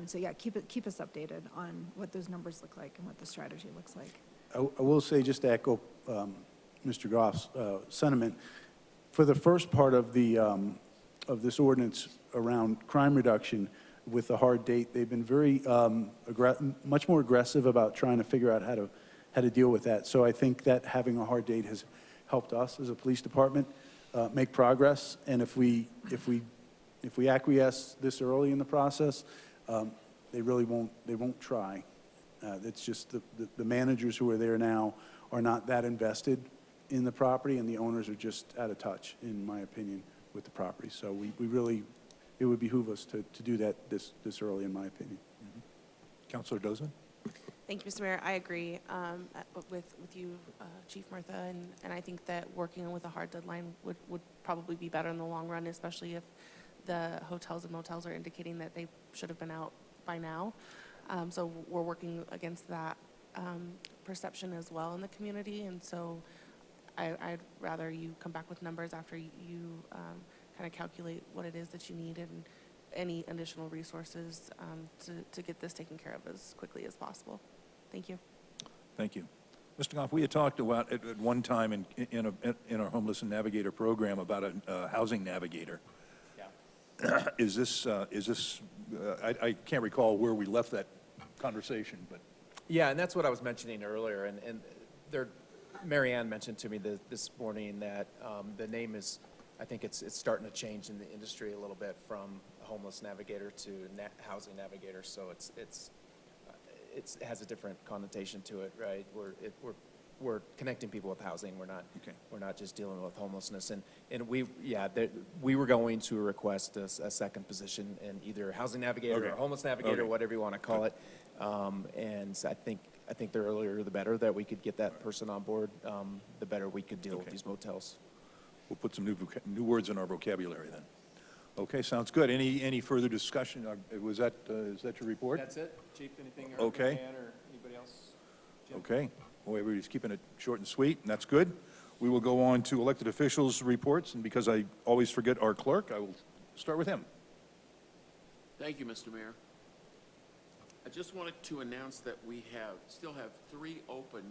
so yeah, keep us updated on what those numbers look like and what the strategy looks like. I will say, just to echo Mr. Goff's sentiment, for the first part of the of this ordinance around crime reduction with the hard date, they've been very much more aggressive about trying to figure out how to deal with that. So I think that having a hard date has helped us as a police department make progress. And if we acquiesce this early in the process, they won't try. It's just the managers who are there now are not that invested in the property, and the owners are just out of touch, in my opinion, with the property. So we really, it would behoove us to do that this early, in my opinion. Councilor Dozman? Thank you, Mr. Mayor. I agree with you, Chief Murtha, and I think that working with a hard deadline would probably be better in the long run, especially if the hotels and motels are indicating that they should have been out by now. So we're working against that perception as well in the community, and so I'd rather you come back with numbers after you kind of calculate what it is that you need and any additional resources to get this taken care of as quickly as possible. Thank you. Thank you. Mr. Goff, we had talked about at one time in our Homeless and Navigator program about a housing navigator. Yeah. Is this I can't recall where we left that conversation, but. Yeah, and that's what I was mentioning earlier, and there, Mary Ann mentioned to me this morning that the name is, I think it's starting to change in the industry a little bit from Homeless Navigator to Housing Navigator, so it has a different connotation to it, right? We're connecting people with housing. We're not just dealing with homelessness. And we were going to request a second position in either Housing Navigator or Homeless Navigator, whatever you want to call it. And I think the earlier the better that we could get that person on board, the better we could deal with these motels. We'll put some new words in our vocabulary then. Okay, sounds good. Any further discussion? Is that your report? That's it, Chief. Anything? Okay. Or anybody else? Jim? Okay. Well, everybody's keeping it short and sweet, and that's good. We will go on to elected officials' reports, and because I always forget our clerk, I will start with him. Thank you, Mr. Mayor. I just wanted to announce that we still have 3 open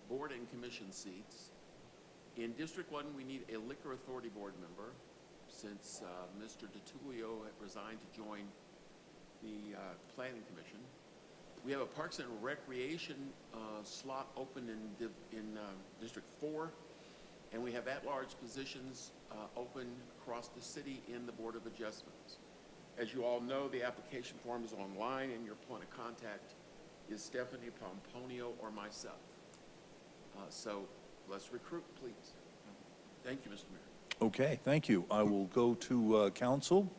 board and commission seats. In District 1, we need a Liquor Authority board member since Mr. DiTullio resigned to join the Planning Commission. We have a Parks and Recreation slot open in District 4, and we have at-large positions open across the city in the Board of Adjustments. As you all know, the application form is online, and your point of contact is Stephanie Pomponio or myself. So let's recruit, please. Thank you, Mr. Mayor. Okay, thank you. I will go to council.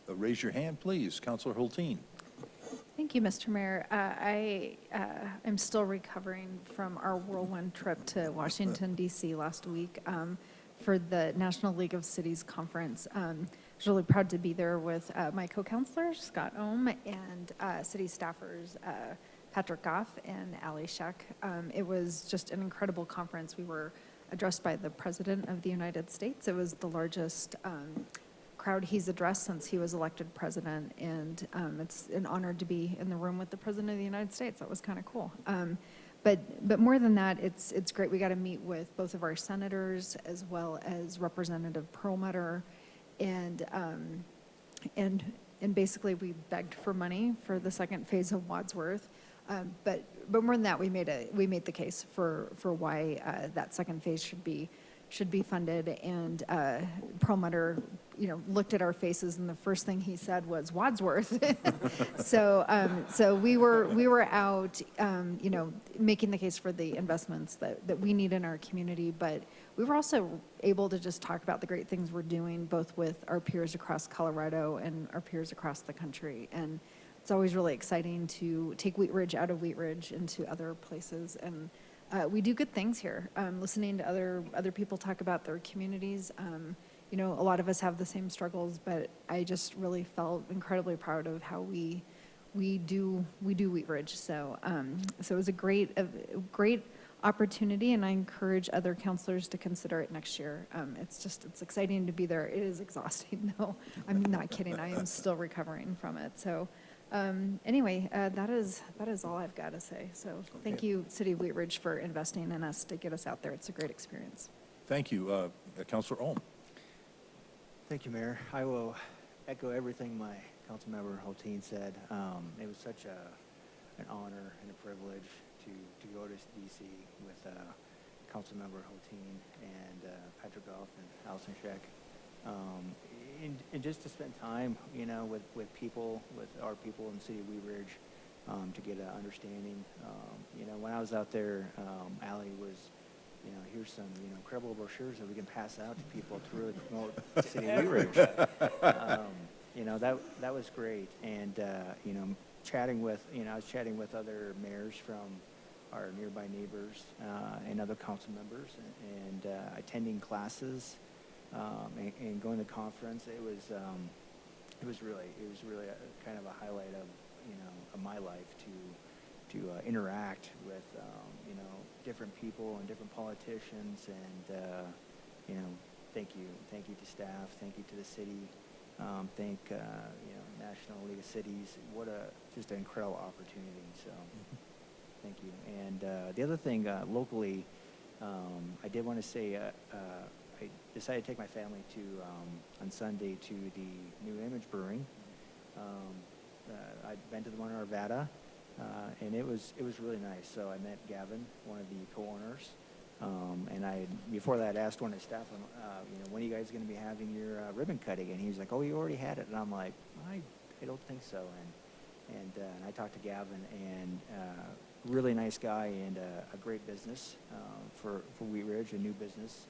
Raise your hand, please. Councilor Hulteen. Thank you, Mr. Mayor. I am still recovering from our whirlwind trip to Washington, D.C. last week for the National League of Cities Conference. I was really proud to be there with my co-counselor, Scott Ohm, and city staffers, Patrick Goff and Ali Sheck. It was just an incredible conference. We were addressed by the President of the United States. It was the largest crowd he's addressed since he was elected president, and it's an honor to be in the room with the President of the United States. That was kind of cool. But more than that, it's great. We got to meet with both of our senators as well as Representative Perlmutter, and basically we begged for money for the second phase of Wadsworth. But more than that, we made the case for why that second phase should be funded. And Perlmutter, looked at our faces, and the first thing he said was Wadsworth. So we were out, making the case for the investments that we need in our community. But we were also able to just talk about the great things we're doing, both with our peers across Colorado and our peers across the country. And it's always really exciting to take Wheat Ridge out of Wheat Ridge into other places. And we do good things here. Listening to other people talk about their communities, a lot of us have the same struggles, but I just really felt incredibly proud of how we do Wheat Ridge. So it was a great opportunity, and I encourage other counselors to consider it next year. It's exciting to be there. It is exhausting though. I'm not kidding. I am still recovering from it. So anyway, that is all I've got to say. So thank you, City of Wheat Ridge, for investing in us to get us out there. It's a great experience. Thank you. Councilor Olm. Thank you, Mayor. I will echo everything my council member Holteen said. It was such an honor and a privilege to go to DC with council member Holteen and Patrick Goff and Allison Scheck. And just to spend time, with people, with our people in the city of Wheat Ridge, to get an understanding. When I was out there, Allie was, here's some, incredible brochures that we can pass out to people to really promote the city of Wheat Ridge. That was great. And, I was chatting with other mayors from our nearby neighbors and other council members, and attending classes and going to conference. It was really a kind of a highlight of my life to interact with different people and different politicians, and thank you to staff, thank you to the city, thank National League of Cities. What just an incredible opportunity. So thank you. And the other thing locally, I did want to say I decided to take my family on Sunday to the New Image Brewing. I'd been to the one in Arvada, and it was really nice. So I met Gavin, one of the co-owners, and before that asked one of the staff, when are you guys going to be having your ribbon cutting? And he was like, "Oh, you already had it." And I'm like, I don't think so. And I talked to Gavin, and really nice guy, and a great business for Wheat Ridge, a new business.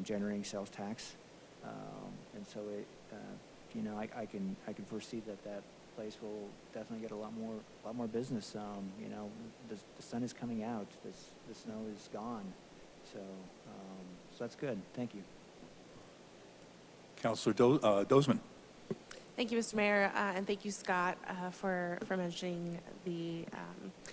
Generating sales tax, and so I can foresee that place will definitely get a lot more business. The sun is coming out, the snow is gone, so that's good. Thank you. Councilor Dozeman. Thank you, Mr. Mayor, and thank you, Scott, for mentioning the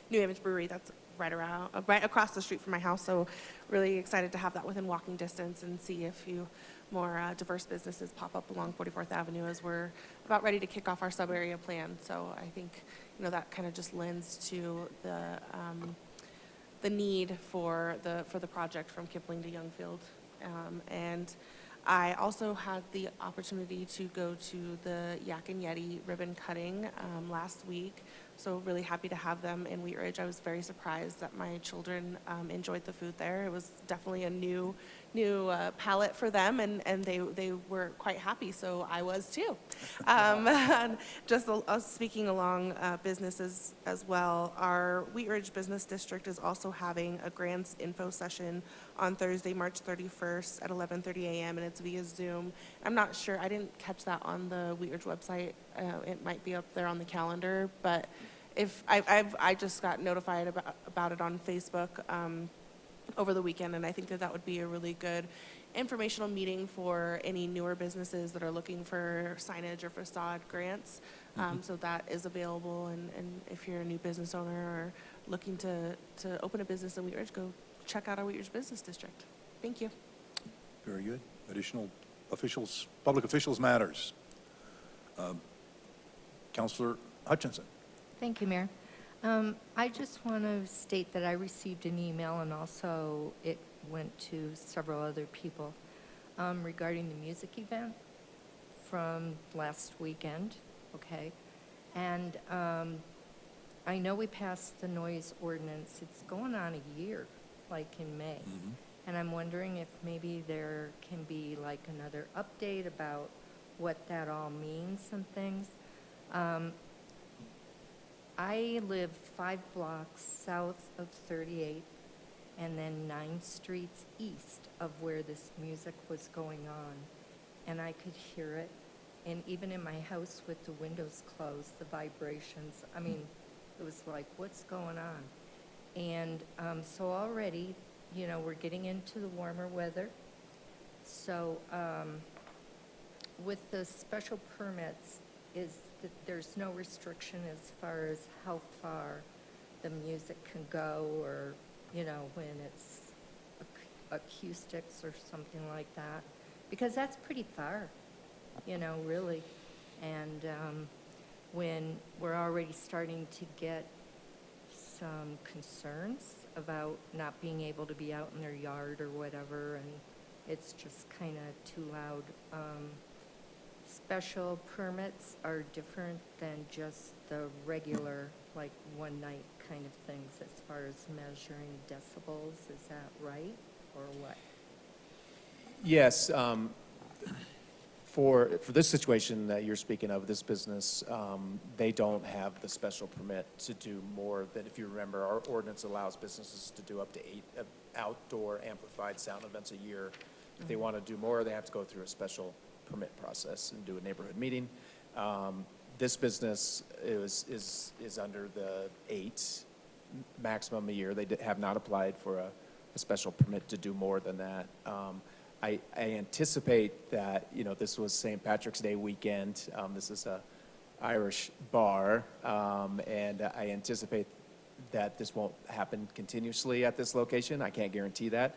New Image Brewery. That's right across the street from my house. So really excited to have that within walking distance and see a few more diverse businesses pop up along 44th Avenue as we're about ready to kick off our sub-area plan. So I think, that kind of just lends to the need for the project from Kipling to Youngfield. And I also had the opportunity to go to the Yak and Yeti ribbon cutting last week. So really happy to have them in Wheat Ridge. I was very surprised that my children enjoyed the food there. It was definitely a new palate for them, and they were quite happy, so I was too. And just speaking along businesses as well, our Wheat Ridge Business District is also having a grants info session on Thursday, March 31st at 11:30 a.m., and it's via Zoom. I'm not sure, I didn't catch that on the Wheat Ridge website. It might be up there on the calendar, but if I just got notified about it on Facebook over the weekend, and I think that would be a really good informational meeting for any newer businesses that are looking for signage or facade grants. So that is available, and if you're a new business owner or looking to open a business in Wheat Ridge, go check out our Wheat Ridge Business District. Thank you. Very good. Additional officials, public officials matters. Counselor Hutchinson. Thank you, Mayor. I just want to state that I received an email, and also it went to several other people, regarding the music event from last weekend, okay? And I know we passed the noise ordinance. It's going on a year, like in May. And I'm wondering if maybe there can be like another update about what that all means and things. I live 5 blocks south of 38 and then 9 streets east of where this music was going on. And I could hear it. And even in my house with the windows closed, the vibrations, I mean, it was like, what's going on? And so already, you know, we're getting into the warmer weather. So with the special permits, is that there's no restriction as far as how far the music can go, or, you know, when it's acoustics or something like that? Because that's pretty far, you know, really. And when we're already starting to get some concerns about not being able to be out in their yard or whatever, and it's just kind of too loud. Special permits are different than just the regular, like, one-night kind of things as far as measuring decibels. Is that right, or what? Yes, for this situation that you're speaking of, this business, they don't have the special permit to do more than, if you remember, our ordinance allows businesses to do up to 8 outdoor amplified sound events a year. If they want to do more, they have to go through a special permit process and do a neighborhood meeting. This business is under the 8 maximum a year. They have not applied for a special permit to do more than that. I anticipate that, you know, this was St. Patrick's Day weekend. This is a Irish bar, and I anticipate that this won't happen continuously at this location. I can't guarantee that.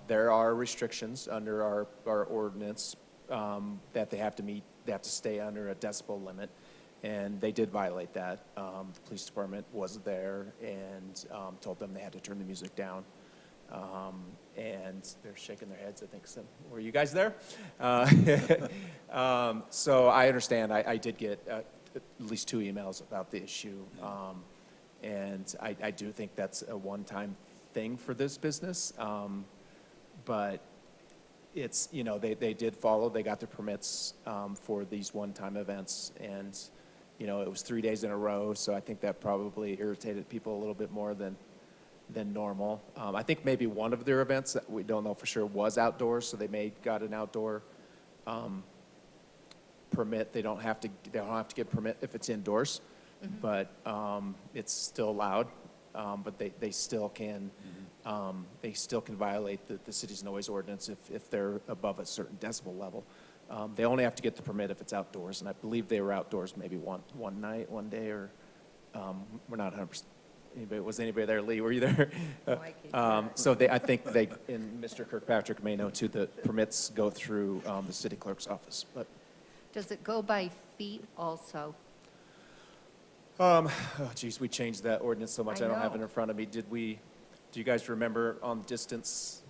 There are restrictions under our ordinance that they have to meet. They have to stay under a decibel limit, and they did violate that. The police department was there and told them they had to turn the music down. And they're shaking their heads, I think. So, were you guys there? So I understand. I did get at least 2 emails about the issue. And I do think that's a one-time thing for this business. But it's, you know, they did follow. They got their permits for these one-time events. And, you know, it was 3 days in a row. So I think that probably irritated people a little bit more than normal. I think maybe one of their events that we don't know for sure was outdoors, so they got an outdoor permit. They don't have to get permit if it's indoors, but it's still allowed. But they still can violate the city's noise ordinance if they're above a certain decibel level. They only have to get the permit if it's outdoors, and I believe they were outdoors maybe one night, one day, or we're not 100%. Was anybody there? Lee, were you there? So I think and Mr. Kirkpatrick may know too, the permits go through the city clerk's office. But Does it go by feet also? oh geez, we changed that ordinance so much. I don't have it know. in front of me. Do you guys remember on distance?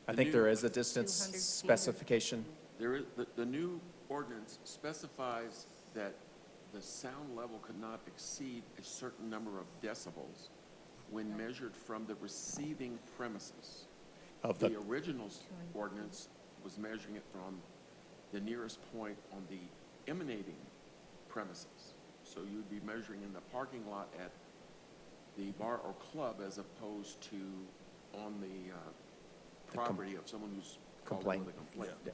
I think there is a distance 200 feet or- specification. There is, the new ordinance specifies that the sound level could not exceed a certain number of decibels when measured from the receiving premises. The original ordinance was measuring it from the nearest point on the emanating premises. So you'd be measuring in the parking lot at the bar or club as opposed to on the property of someone who's called in with a complaint. Yeah.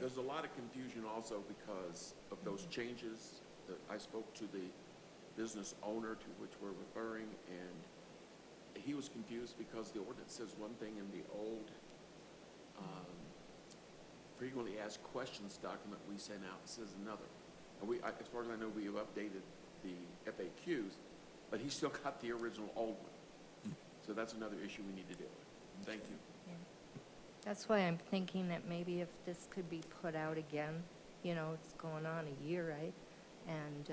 There's a lot of confusion also because of those changes. I spoke to the business owner to which we're referring, and he was confused because the ordinance says one thing and the old frequently asked questions document we sent out says another. And as far as I know, we have updated the FAQs, but he still got the original old one. So that's another issue we need to deal with. Thank you. That's why I'm thinking that maybe if this could be put out again, you know, it's going on a year, right? And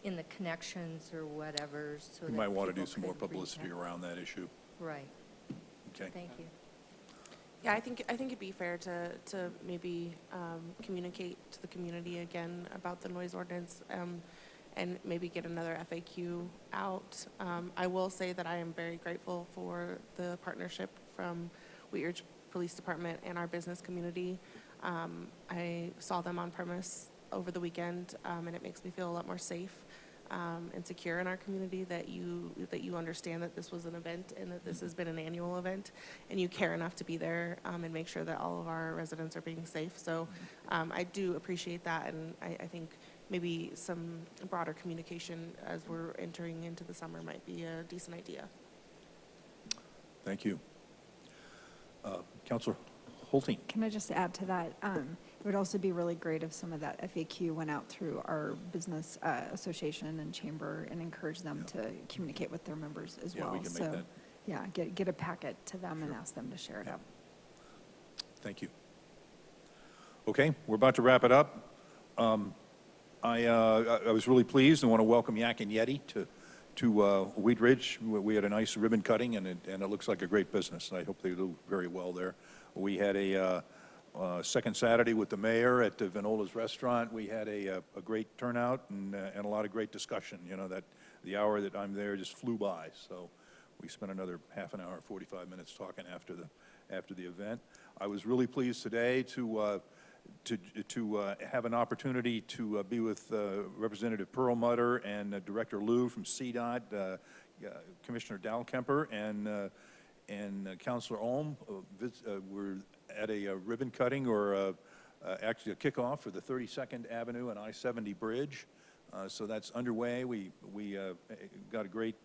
in the connections or whatever, so We that might want to do people some more could read publicity that. around that issue. Right. Okay. Thank you. Yeah, I think it'd be fair to maybe communicate to the community again about the noise ordinance, and maybe get another FAQ out. I will say that I am very grateful for the partnership from Wheat Ridge Police Department and our business community. I saw them on premise over the weekend, and it makes me feel a lot more safe and secure in our community that you understand that this was an event and that this has been an annual event, and you care enough to be there and make sure that all of our residents are being safe. So I do appreciate that, and I think maybe some broader communication as we're entering into the summer might be a decent idea. Thank you. Councilor Holting. Can I just add to that? It would also be really great if some of that FAQ went out through our business association and chamber and encourage them to communicate with their members as Yeah, well. we can make So, that. yeah, get a packet to them and ask them to share it out. Thank you. Okay, we're about to wrap it up. I was really pleased and want to welcome Yak and Yeti to Wheat Ridge. We had a nice ribbon cutting, and it looks like a great business. I hope they do very well there. We had a second Saturday with the mayor at Vinola's restaurant. We had a great turnout and a lot of great discussion. You know, that the hour that I'm there just flew by. So we spent another half an hour, 45 minutes talking after the event. I was really pleased today to have an opportunity to be with Representative Perlmutter and Director Liu from CDOT, Commissioner Dalkemper, and Councilor Ohm. We're at a ribbon cutting, or actually a kickoff for the 32nd Avenue and I-70 bridge. So that's underway. We got a great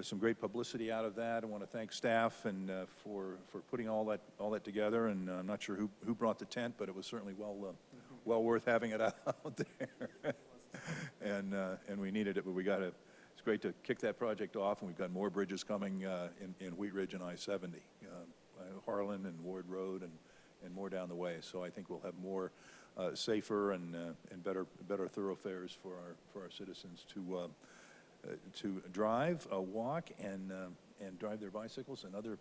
some great publicity out of that. I want to thank staff and for putting all that together. And I'm not sure who brought the tent, but it was certainly well worth having it out there. And we needed it, but it's great to kick that project off, and we've got more bridges coming in Wheat Ridge and I-70, Harlan and Ward Road, and more down the way. So I think we'll have more safer and better thoroughfares for our citizens to drive, walk, and drive their bicycles and other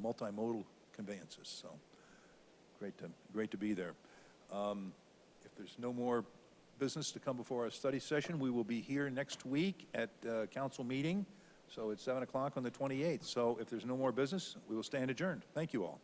multimodal conveyances. So great to be there. If there's no more business to come before our study session, we will be here next week at council meeting. So it's 7 o'clock on the 28th. So if there's no more business, we will stand adjourned. Thank you all.